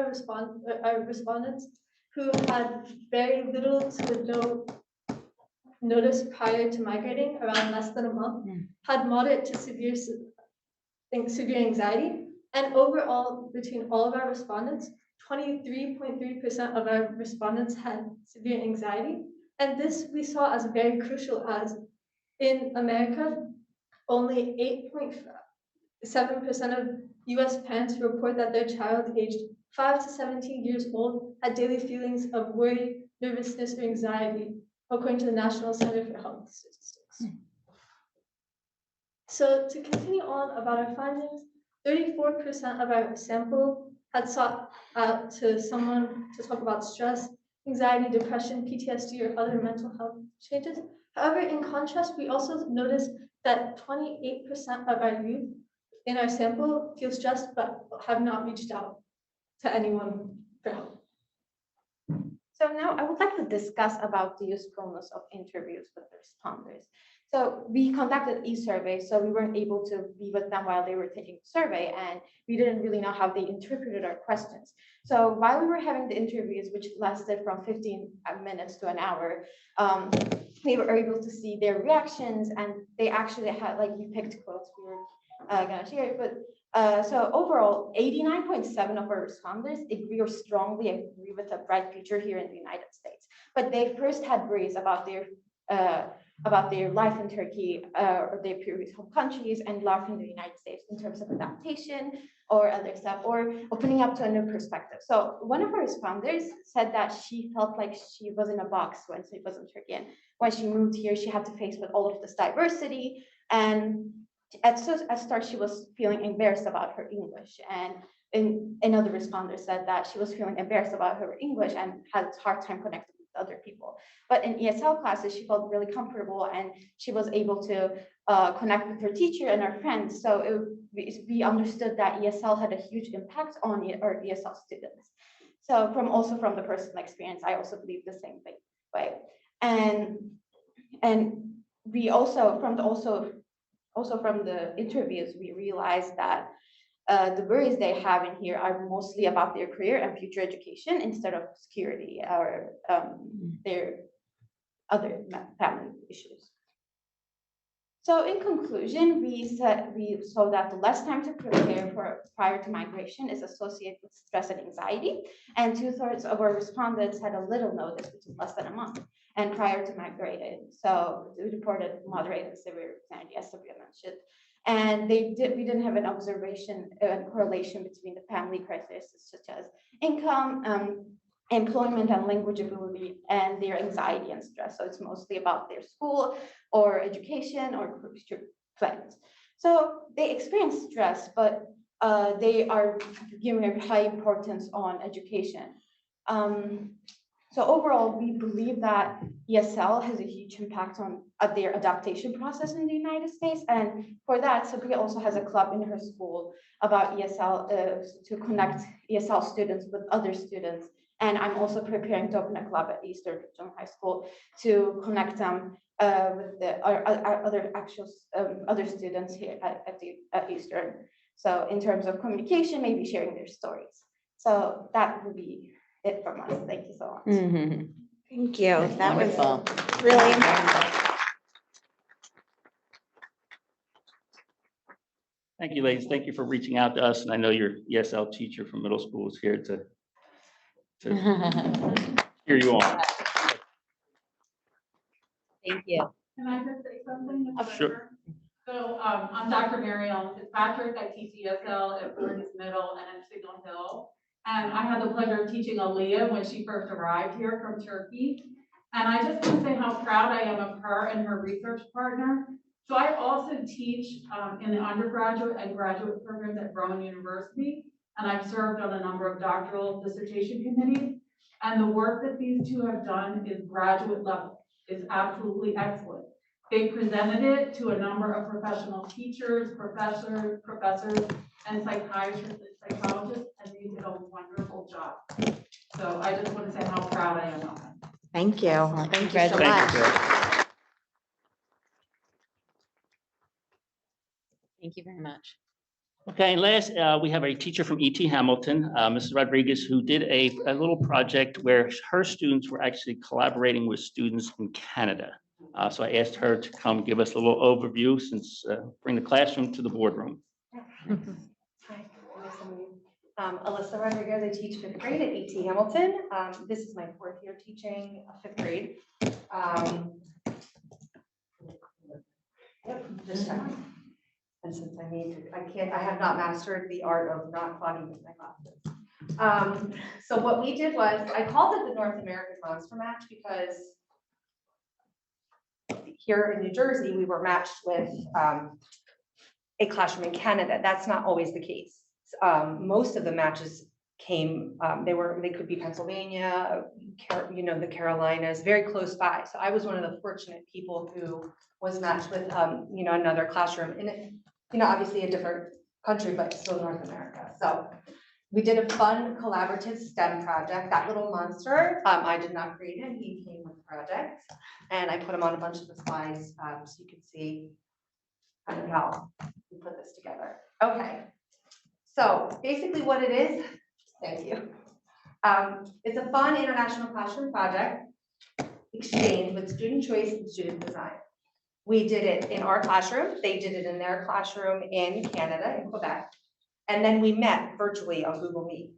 our respondents who had very little to no notice prior to migrating, around less than a month, had moderate to severe anxiety. And overall, between all of our respondents, 23.3% of our respondents had severe anxiety. And this we saw as very crucial, as in America, only 8.7% of US parents report that their child aged 5 to 17 years old had daily feelings of worry, nervousness, or anxiety, according to the National Center for Health Statistics. So to continue on about our findings, 34% of our sample had sought out to someone to talk about stress, anxiety, depression, PTSD, or other mental health changes. However, in contrast, we also noticed that 28% of our youth in our sample feel stressed but have not reached out to anyone for help. So now I would like to discuss about the usefulness of interviews with the responders. So we conducted e-surveys, so we weren't able to be with them while they were taking the survey, and we didn't really know how they interpreted our questions. So while we were having the interviews, which lasted from 15 minutes to an hour, we were able to see their reactions, and they actually had, like, we picked quotes we were gonna share, but so overall, 89.7% of our responders agree or strongly agree with a bright future here in the United States. But they first had worries about their life in Turkey or their previous home countries and life in the United States in terms of adaptation or other stuff, or opening up to a new perspective. So one of our responders said that she felt like she was in a box when she was in Turkey. And when she moved here, she had to face with all of this diversity. And at start, she was feeling embarrassed about her English. And another responder said that she was feeling embarrassed about her English and had a hard time connecting with other people. But in ESL classes, she felt really comfortable and she was able to connect with her teacher and her friends. So we understood that ESL had a huge impact on our ESL students. So from the personal experience, I also believe the same way. And we also from the interviews, we realized that the worries they have in here are mostly about their career and future education instead of security or their other family issues. So in conclusion, we saw that the less time to prepare for prior to migration is associated with stress and anxiety, and 2/3 of our respondents had a little notice, which is less than a month, and prior to migrating. So we reported moderate and severe anxiety, as Sabria mentioned. And we didn't have an observation and correlation between the family characteristics such as income, employment and language ability, and their anxiety and stress. So it's mostly about their school or education or future plans. So they experience stress, but they are giving a high importance on education. So overall, we believe that ESL has a huge impact on their adaptation process in the United States. And for that, Sabria also has a club in her school about ESL to connect ESL students with other students. And I'm also preparing to open a club at Eastern Regional High School to connect them with the other students here at Eastern. So in terms of communication, maybe sharing their stories. So that would be it from us. Thank you so much. Mhm. Thank you. That was Wonderful. really important. Thank you, ladies. Thank you for reaching out to us. And I know your ESL teacher from middle school is here to hear you on. Thank you. Can I just say something? Sure. So I'm Dr. Mariel Fitzpatrick. I teach ESL at Voorhees Middle and at Signal Hill. And I had the pleasure of teaching Aaliyah when she first arrived here from Turkey. And I just want to say how proud I am of her and her research partner. So I also teach in the undergraduate and graduate programs at Brown University. And I've served on a number of doctoral dissertation committees. And the work that these two have done is graduate level. It's absolutely excellent. They presented it to a number of professional teachers, professors, and psychiatrists and psychologists, and they did a wonderful job. So I just want to say how proud I am of them. Thank you. Thank you so Thank much. you, Sarah. Thank you very much. Okay, and last, we have a teacher from ET Hamilton, Mrs. Rodriguez, who did a little project where her students were actually collaborating with students in Canada. So I asked her to come give us a little overview since bring the classroom to the boardroom. Hi, Alyssa Rodriguez. I teach fifth grade at ET Hamilton. This is my fourth year teaching fifth grade. This time. And since I have not mastered the art of not clogging with my glasses. So what we did was, I called it the North American Monster Match because here in New Jersey, we were matched with a classroom in Canada. That's not always the case. Most of the matches came, they could be Pennsylvania, the Carolinas, very close by. So I was one of the fortunate people who was matched with, another classroom in, obviously a different country, but still North America. So we did a fun collaborative STEM project. That little monster, I did not create him. He came with the project, and I put him on a bunch of the slides so you can see kind of how we put this together. Okay, so basically what it is, thank you. It's a fun international classroom project exchange with student choice and student design. We did it in our classroom. They did it in their classroom in Canada, in Quebec. And then we met virtually on Google Meet.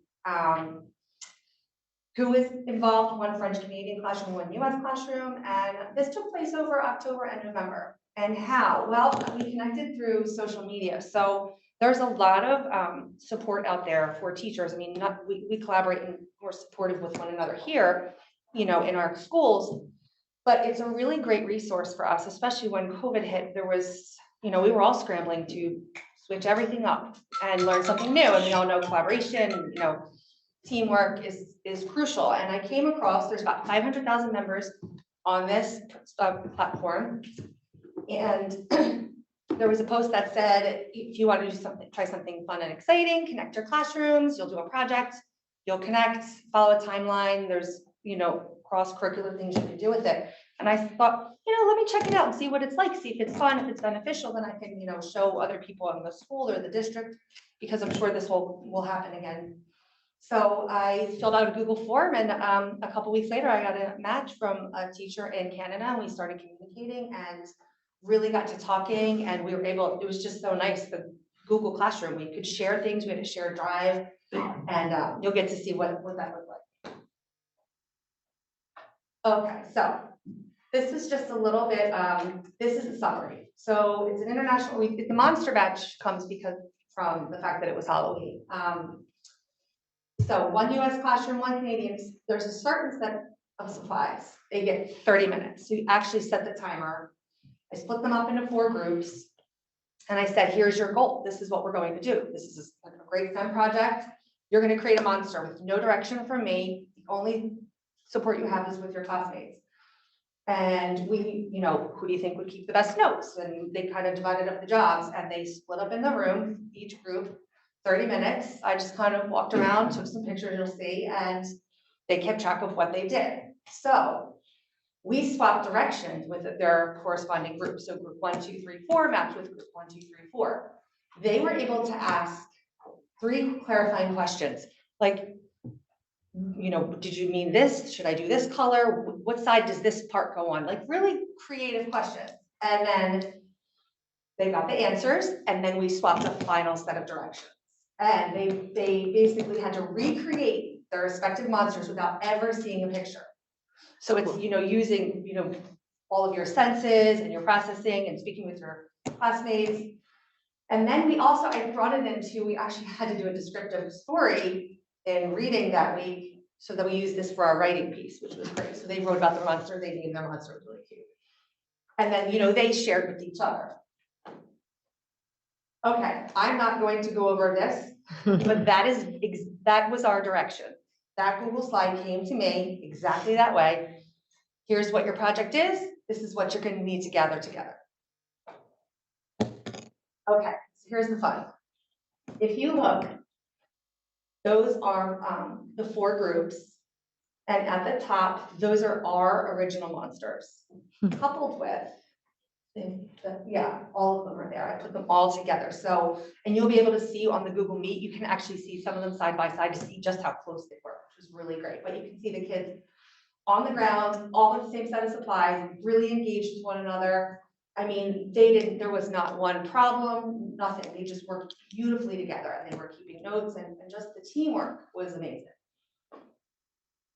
Who was involved? One French Canadian classroom, one US classroom. And this took place over October and November. And how? Well, we connected through social media. So there's a lot of support out there for teachers. I mean, we collaborate and we're supportive with one another here, in our schools. But it's a really great resource for us, especially when COVID hit. There was, we were all scrambling to switch everything up and learn something new. And we all know collaboration, teamwork is crucial. And I came across, there's about 500,000 members on this platform. And there was a post that said, if you want to do something, try something fun and exciting, connect your classrooms, you'll do a project, you'll connect, follow a timeline. There's, cross-curricular things you can do with it. And I thought, let me check it out and see what it's like, see if it's fun, if it's beneficial, then I can, show other people in the school or the district, because I'm sure this will happen again. So I filled out a Google form, and a couple weeks later, I got a match from a teacher in Canada, and we started communicating and really got to talking, and we were able, it was just so nice, the Google Classroom, we could share things, we had a shared drive, and you'll get to see what that looked like. Okay, so this is just a little bit, this is a summary. So it's an international, the Monster Batch comes from the fact that it was Halloween. So one US classroom, one Canadian, there's a certain set of supplies. They get 30 minutes. So you actually set the timer. I split them up into 4 groups. And I said, here's your goal. This is what we're going to do. This is a great STEM project. You're going to create a monster with no direction from me. The only support you have is with your classmates. And we, who do you think would keep the best notes? And they kind of divided up the jobs and they split up in the room, each group, 30 minutes. I just kind of walked around, took some pictures, you'll see, and they kept track of what they did. So we swapped directions with their corresponding groups. So group 1, 2, 3, 4 matched with group 1, 2, 3, 4. They were able to ask 3 clarifying questions, like, did you mean this? Should I do this color? What side does this part go on? Like really creative questions. And then they got the answers, and then we swapped a final set of directions. And they basically had to recreate their respective monsters without ever seeing a picture. So it's, using, all of your senses and your processing and speaking with your classmates. And then I brought it into, we actually had to do a descriptive story in reading that week so that we used this for our writing piece, which was great. So they wrote about the monster, they named their monster, it was really cute. And then, they shared with each other. Okay, I'm not going to go over this, but that was our direction. That Google slide came to me exactly that way. Here's what your project is. This is what you're going to need to gather together. Okay, so here's the fun. If you look, those are the 4 groups. And at the top, those are our original monsters, coupled with, all of them are there. I put them all together. So, and you'll be able to see on the Google Meet, you can actually see some of them side by side to see just how close they were, which was really great. But you can see the kids on the ground, all with the same set of supplies, really engaged with one another. I mean, there was not one problem, nothing. They just worked beautifully together and they were keeping notes and just the teamwork was amazing.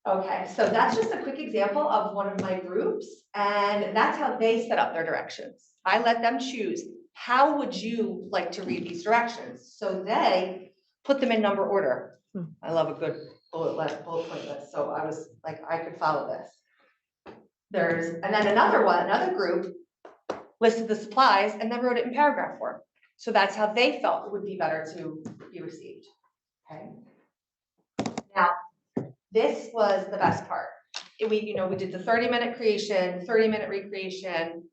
Okay, so that's just a quick example of one of my groups, and that's how they set up their directions. I let them choose, how would you like to read these directions? So they put them in number order. I love a good bullet point list, so I was like, I could follow this. And then another group listed the supplies and then wrote it in paragraph form. So that's how they felt it would be better to be received, okay? Now, this was the best part. We did the 30-minute creation, 30-minute recreation.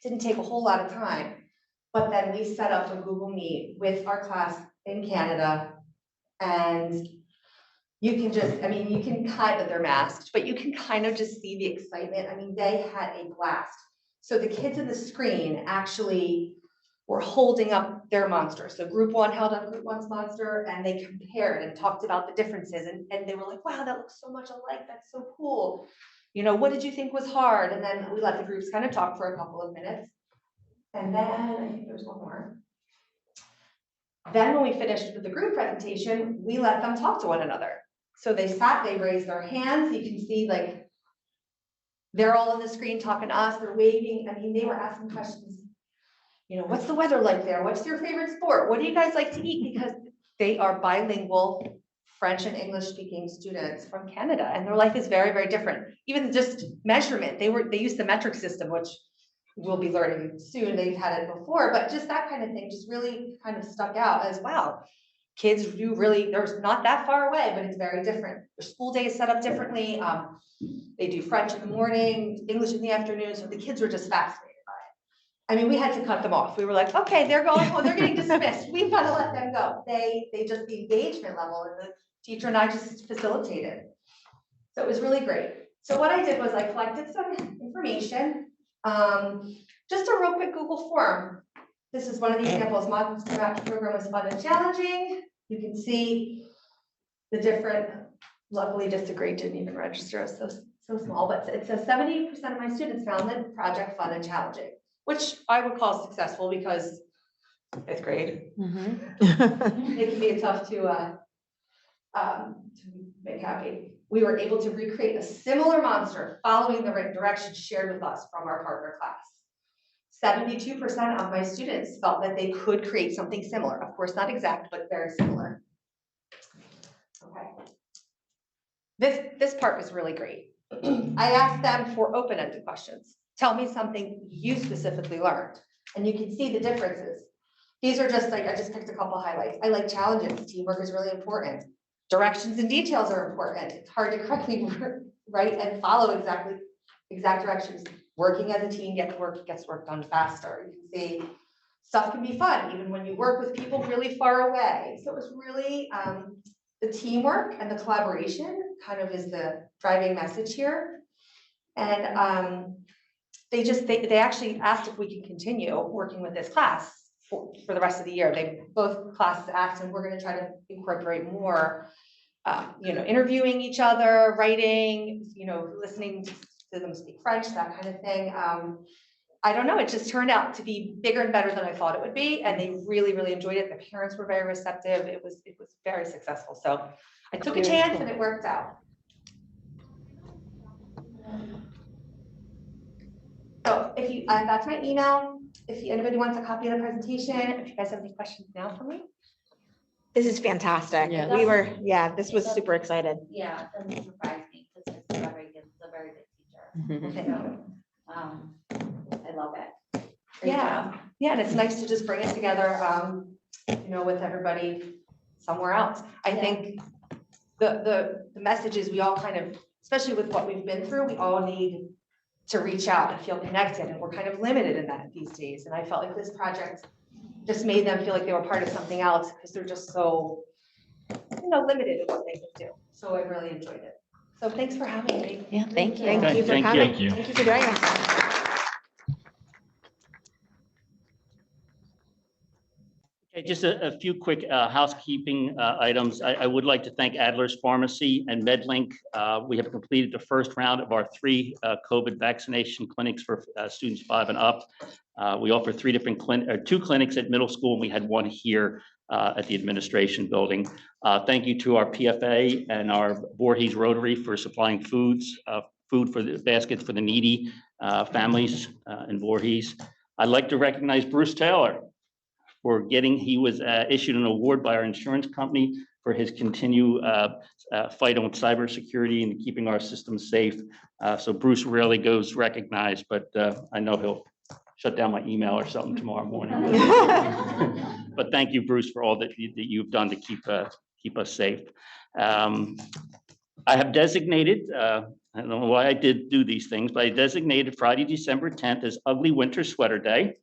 Didn't take a whole lot of time, but then we set up a Google Meet with our class in Canada, and you can just, you can kind of, they're masked, but you can kind of just see the excitement. They had a blast. So the kids in the screen actually were holding up their monster. So group 1 held up group 1's monster and they compared and talked about the differences. And they were like, wow, that looks so much alike. That's so cool. What did you think was hard? And then we let the groups kind of talk for a couple of minutes. And then I think there's one more. Then when we finished with the group presentation, we let them talk to one another. So they raised their hands. You can see like, they're all on the screen talking to us, they're waving. They were asking questions. What's the weather like there? What's your favorite sport? What do you guys like to eat? Because they are bilingual French and English speaking students from Canada, and their life is very, very different. Even just measurement, they used the metric system, which we'll be learning soon. They've had it before, but just that kind of thing just really kind of stuck out as, wow, kids do really, they're not that far away, but it's very different. Their school day is set up differently. They do French in the morning, English in the afternoon, so the kids were just fascinated. We had to cut them off. We were like, okay, they're going home, they're getting dismissed. We've got to let them go. They just, the engagement level, and the teacher and I just facilitated. So it was really great. So what I did was I collected some information, just a real quick Google form. This is one of the examples. Monster Match program was fun and challenging. You can see the different, luckily just a grade didn't even register, so small, but it says 70% of my students found the project fun and challenging, which I would call successful because 5th grade. It can be tough to make happy. We were able to recreate a similar monster following the written directions shared with us from our partner class. 72% of my students felt that they could create something similar. Of course, not exact, but very similar. Okay. This part was really great. I asked them for open-ended questions. Tell me something you specifically learned. And you can see the differences. These are just like, I just picked a couple highlights. I like challenges. Teamwork is really important. Directions and details are important. It's hard to correctly right, and follow exact directions. Working as a team gets work done faster. You can see stuff can be fun, even when you work with people really far away. So it was really, the teamwork and the collaboration kind of is the driving message here. And they actually asked if we could continue working with this class for the rest of the year. Both classes asked, and we're gonna try to incorporate more, interviewing each other, writing, listening to them speak French, that kind of thing. I don't know, it just turned out to be bigger and better than I thought it would be, and they really, really enjoyed it. The parents were very receptive. It was very successful. So I took a chance and it worked out. So that's my email. If anybody wants a copy of the presentation, if you guys have any questions now for me. This is fantastic. Yeah. This was super excited. Yeah, it doesn't surprise me because Mr. Rodriguez is a very good teacher. I love it. Great job. Yeah, and it's nice to just bring it together, with everybody somewhere else. I think the message is we all kind of, especially with what we've been through, we all need to reach out and feel connected, and we're kind of limited in that these days. And I felt like this project just made them feel like they were part of something else because they're just so, limited in what they can do. So I really enjoyed it. So thanks for having me. Yeah, thank you. Thank you for Thank you. coming. Thank you. Thank you for joining us. Okay, just a few quick housekeeping items. I would like to thank Adler's Pharmacy and MedLink. We have completed the first round of our 3 COVID vaccination clinics for students 5 and up. We offer 2 clinics at middle school, and we had 1 here at the administration building. Thank you to our PFA and our Voorhees Rotary for supplying food for the baskets for the needy families in Voorhees. I'd like to recognize Bruce Taylor for he was issued an award by our insurance company for his continued fight on cybersecurity and keeping our systems safe. So Bruce rarely goes recognized, but I know he'll shut down my email or something tomorrow morning. But thank you, Bruce, for all that you've done to keep us safe. I have designated, I don't know why I did do these things, but I designated Friday, December 10th as Ugly Winter Sweater Day.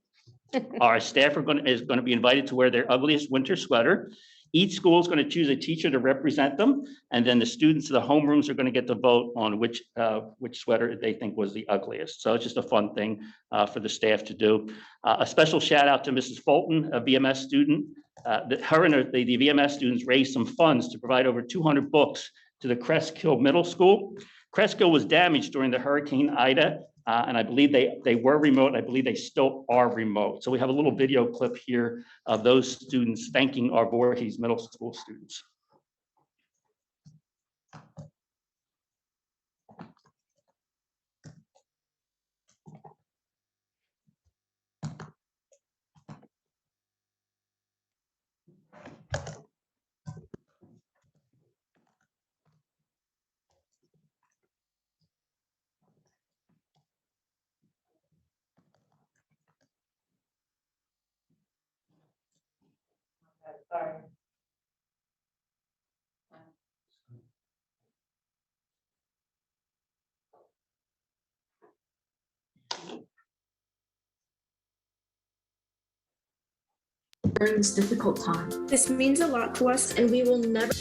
Our staff is going to be invited to wear their ugliest winter sweater. Each school is going to choose a teacher to represent them, and then the students of the homerooms are going to get to vote on which sweater they think was the ugliest. So it's just a fun thing for the staff to do. A special shout out to Mrs. Fulton, a VMS student. Her and the VMS students raised some funds to provide over 200 books to the Cresskill Middle School. Cresskill was damaged during the Hurricane Ida. And I believe they were remote, and I believe they still are remote. So we have a little video clip here of those students thanking our Voorhees Middle School students. Sorry. During this difficult time. This means a lot to us, and we will never.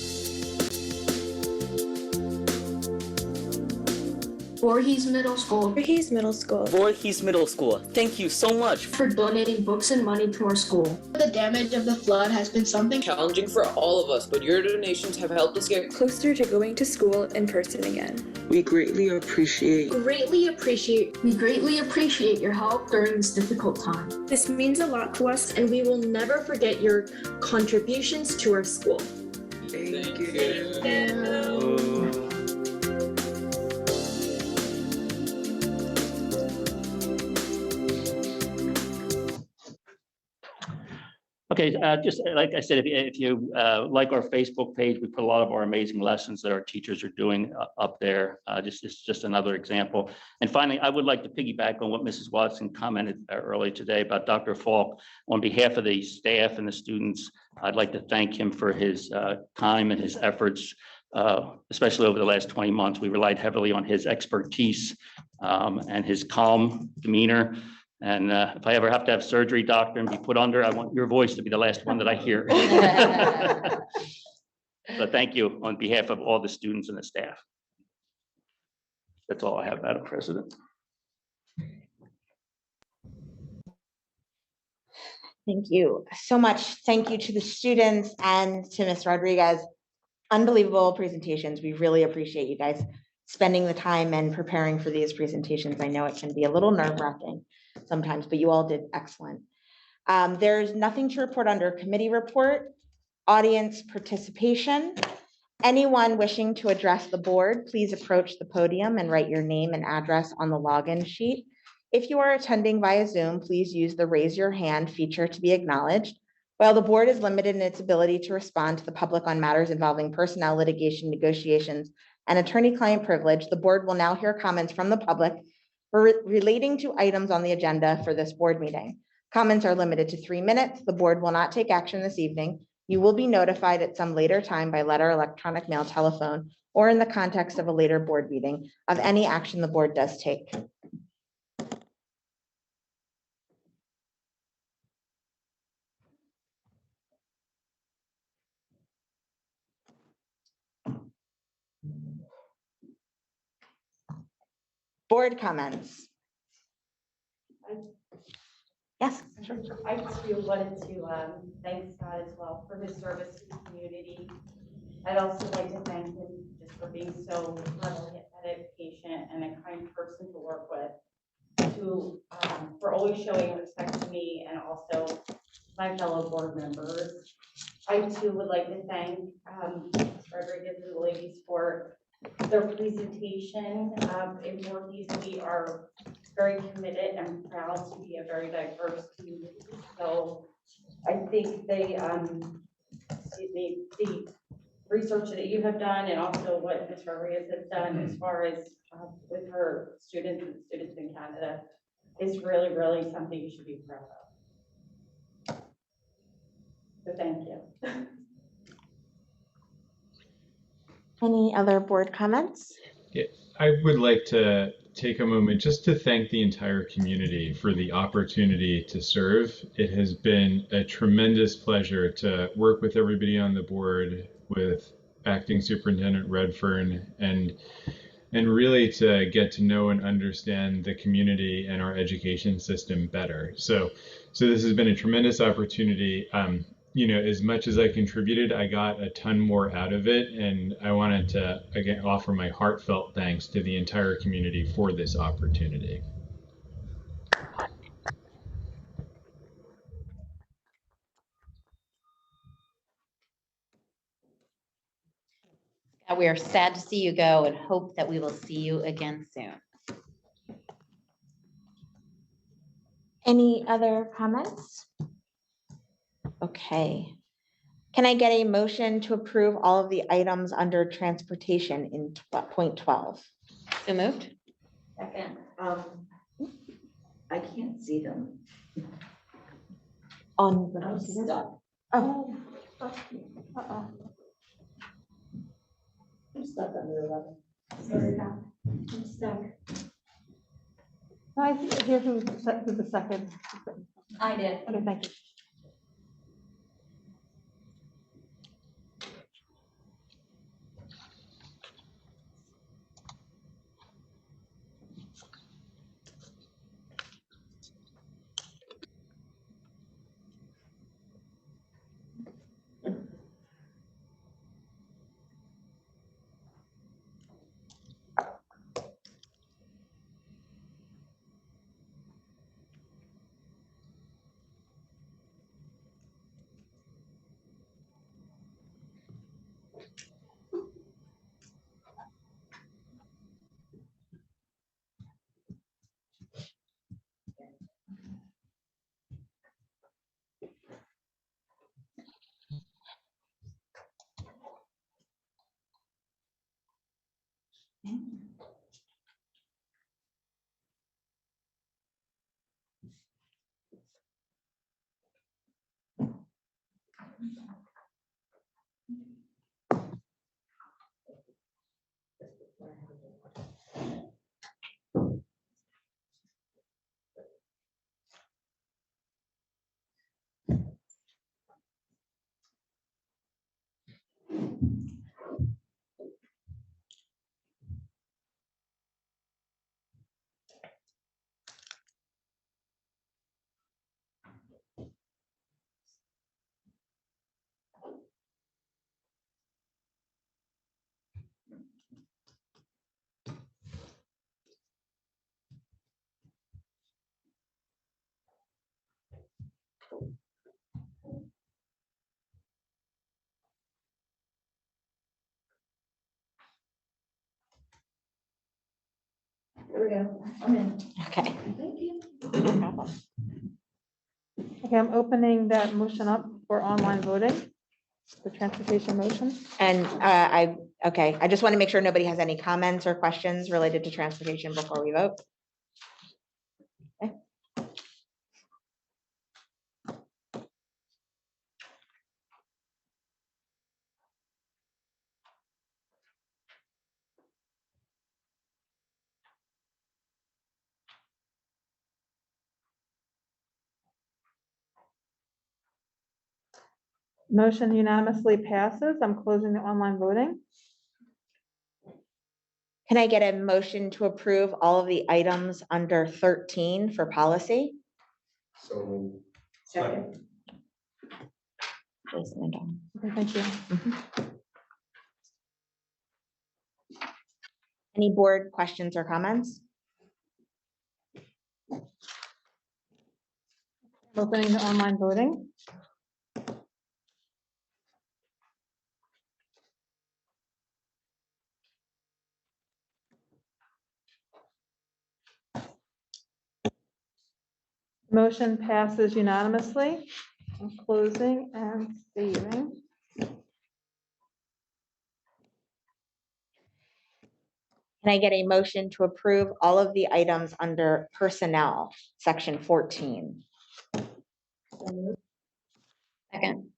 Voorhees Middle School. Voorhees Middle School. Voorhees Middle School. Thank you so much for donating books and money to our school. The damage of the flood has been something challenging for all of us, but your donations have helped us get closer to going to school in person again. We greatly appreciate your help during this difficult time. This means a lot to us, and we will never forget your contributions to our school. Thank you. Okay, just like I said, if you like our Facebook page, we put a lot of our amazing lessons that our teachers are doing up there. It's just another example. And finally, I would like to piggyback on what Mrs. Watson commented earlier today about Dr. Falk. On behalf of the staff and the students, I'd like to thank him for his time and his efforts especially over the last 20 months. We relied heavily on his expertise and his calm demeanor. And if I ever have to have surgery, doctor, and be put under, I want your voice to be the last one that I hear. So thank you on behalf of all the students and the staff. That's all I have, Madam President. Thank you so much. Thank you to the students and to Ms. Rodriguez. Unbelievable presentations. We really appreciate you guys spending the time and preparing for these presentations. I know it can be a little nerve-wracking sometimes, but you all did excellent. There's nothing to report under committee report, audience participation. Anyone wishing to address the board, please approach the podium and write your name and address on the login sheet. If you are attending via Zoom, please use the raise your hand feature to be acknowledged. While the board is limited in its ability to respond to the public on matters involving personnel, litigation, negotiations, and attorney-client privilege, the board will now hear comments from the public relating to items on the agenda for this board meeting. Comments are limited to 3 minutes. The board will not take action this evening. You will be notified at some later time by letter, electronic mail, telephone, or in the context of a later board meeting of any action the board does take. Board comments. Yes. Sure. I too wanted to thank Scott as well for his service to the community. I'd also like to thank him just for being so level-headed, patient, and a kind person to work with, for always showing respect to me and also my fellow board members. I too would like to thank Rodriguez and the ladies for their presentation. In Voorhees, we are very committed and proud to be a very diverse community. So I think they, the research that you have done and also what Ms. Rodriguez has done as far as with her students and students in Canada is really, really something you should be proud of. So thank you. Any other board comments? Yeah, I would like to take a moment just to thank the entire community for the opportunity to serve. It has been a tremendous pleasure to work with everybody on the board, with Acting Superintendent Redfern, and really to get to know and understand the community and our education system better. So this has been a tremendous opportunity. You know, as much as I contributed, I got a ton more out of it. And I wanted to, again, offer my heartfelt thanks to the entire community for this opportunity. We are sad to see you go and hope that we will see you again soon. Any other comments? Okay. Can I get a motion to approve all of the items under transportation in point 12? So moved. Second, I can't see them. On the. I'm stuck. Oh. I'm stuck on the 11. Sorry, I'm stuck. I see here who's the second. I did. Okay, thank you. There we go. I'm in. Okay. Thank you. No problem. Okay, I'm opening that motion up for online voting, the transportation motion. And okay, I just want to make sure nobody has any comments or questions related to transportation before we vote. Okay. Motion unanimously passes. I'm closing the online voting. Can I get a motion to approve all of the items under 13 for policy? So Second. Jason and Dawn. Okay, thank you. Any board questions or comments? Opening the online voting. Motion passes unanimously. I'm closing and saving. Can I get a motion to approve all of the items under personnel, section 14? Second.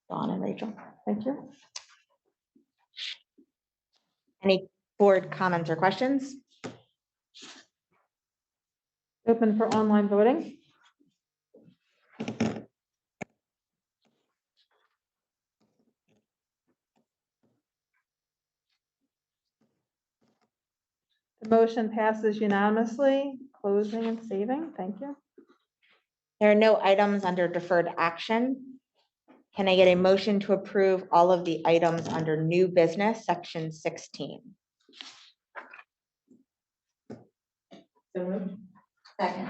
Dawn and Rachel. Thank you. Any board comments or questions? Open for online voting. The motion passes unanimously. Closing and saving. Thank you. There are no items under deferred action. Can I get a motion to approve all of the items under new business, section 16? Second.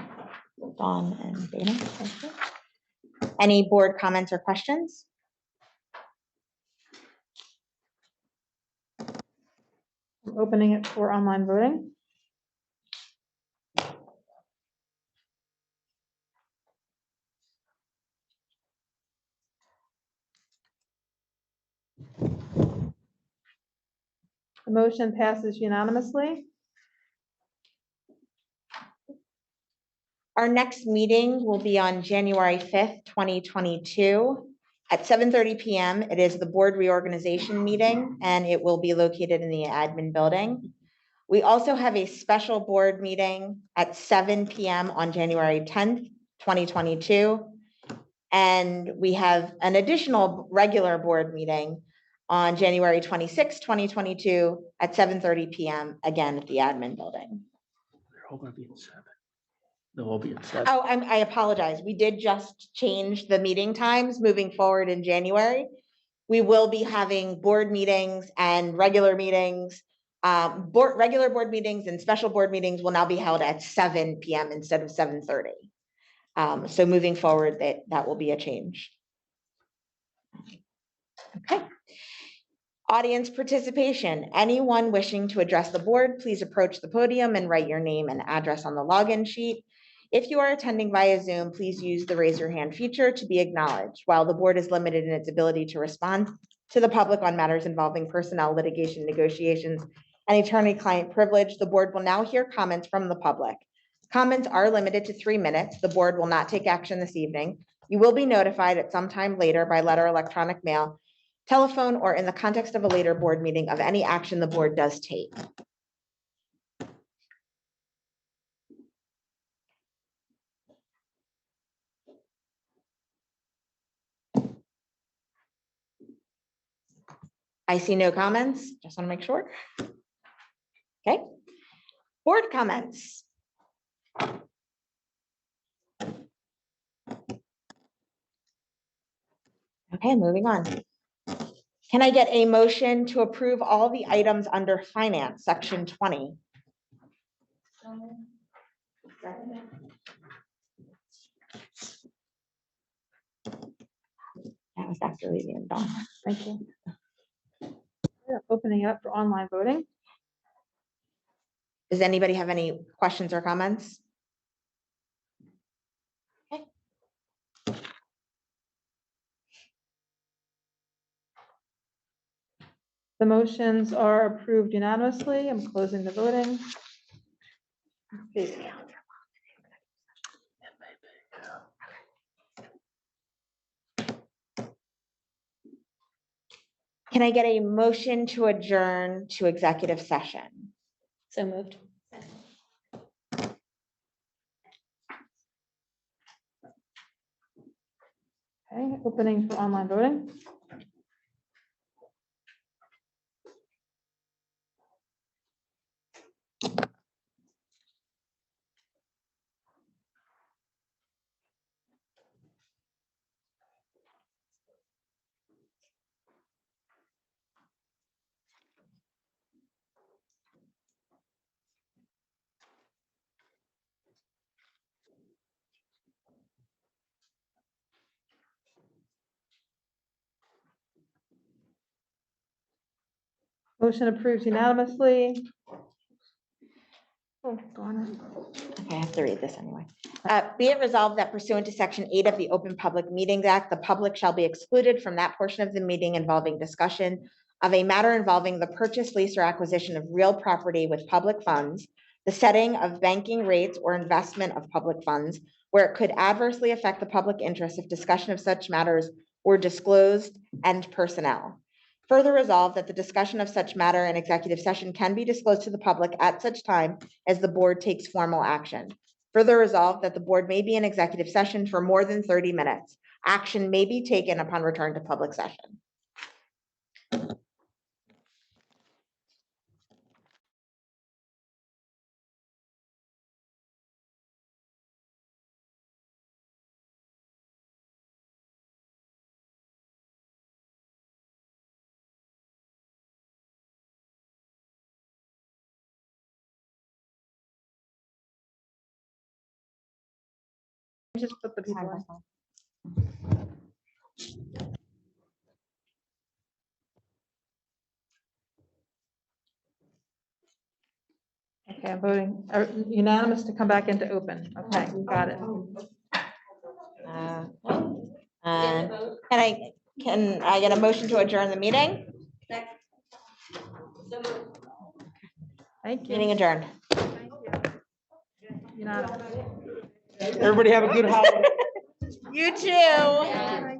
Dawn and Dana. Thank you. Any board comments or questions? I'm opening it for online voting. The motion passes unanimously. Our next meeting will be on January 5th, 2022 at 7:30 PM. It is the board reorganization meeting and it will be located in the admin building. We also have a special board meeting at 7 PM on January 10th, 2022. And we have an additional regular board meeting on January 26th, 2022 at 7:30 PM, again at the admin building. They're all gonna be at 7. They'll all be at 7. Oh, I apologize. We did just change the meeting times moving forward in January. We will be having board meetings and regular meetings. Regular board meetings and special board meetings will now be held at 7 PM instead of 7:30. So moving forward, that will be a change. Okay. Audience participation. Anyone wishing to address the board, please approach the podium and write your name and address on the login sheet. If you are attending via Zoom, please use the raise your hand feature to be acknowledged. While the board is limited in its ability to respond to the public on matters involving personnel, litigation, negotiations, and attorney-client privilege, the board will now hear comments from the public. Comments are limited to 3 minutes. The board will not take action this evening. You will be notified at some time later by letter, electronic mail, telephone, or in the context of a later board meeting of any action the board does take. I see no comments. Just want to make sure. Okay. Board comments. Okay, moving on. Can I get a motion to approve all the items under finance, section 20? That was Dr. Levy and Dawn. Thank you. Yeah, opening up for online voting. Does anybody have any questions or comments? The motions are approved unanimously. I'm closing the voting. Can I get a motion to adjourn to executive session? So moved. Okay, opening for online voting. Motion approved unanimously. Oh, darn it. Okay, I have to read this anyway. Be it resolved that pursuant to Section 8 of the Open Public Meetings Act, the public shall be excluded from that portion of the meeting involving discussion of a matter involving the purchase, lease, or acquisition of real property with public funds, the setting of banking rates or investment of public funds, where it could adversely affect the public interest if discussion of such matters were disclosed, and personnel. Further resolved that the discussion of such matter in executive session can be disclosed to the public at such time as the board takes formal action. Further resolved that the board may be in executive session for more than 30 minutes. Action may be taken upon return to public session. Just put the people in. Okay, I'm voting unanimous to come back into open. Okay, got it. And can I get a motion to adjourn the meeting? Thank you. Meeting adjourned. Unanimous. Everybody have a good holiday. You too.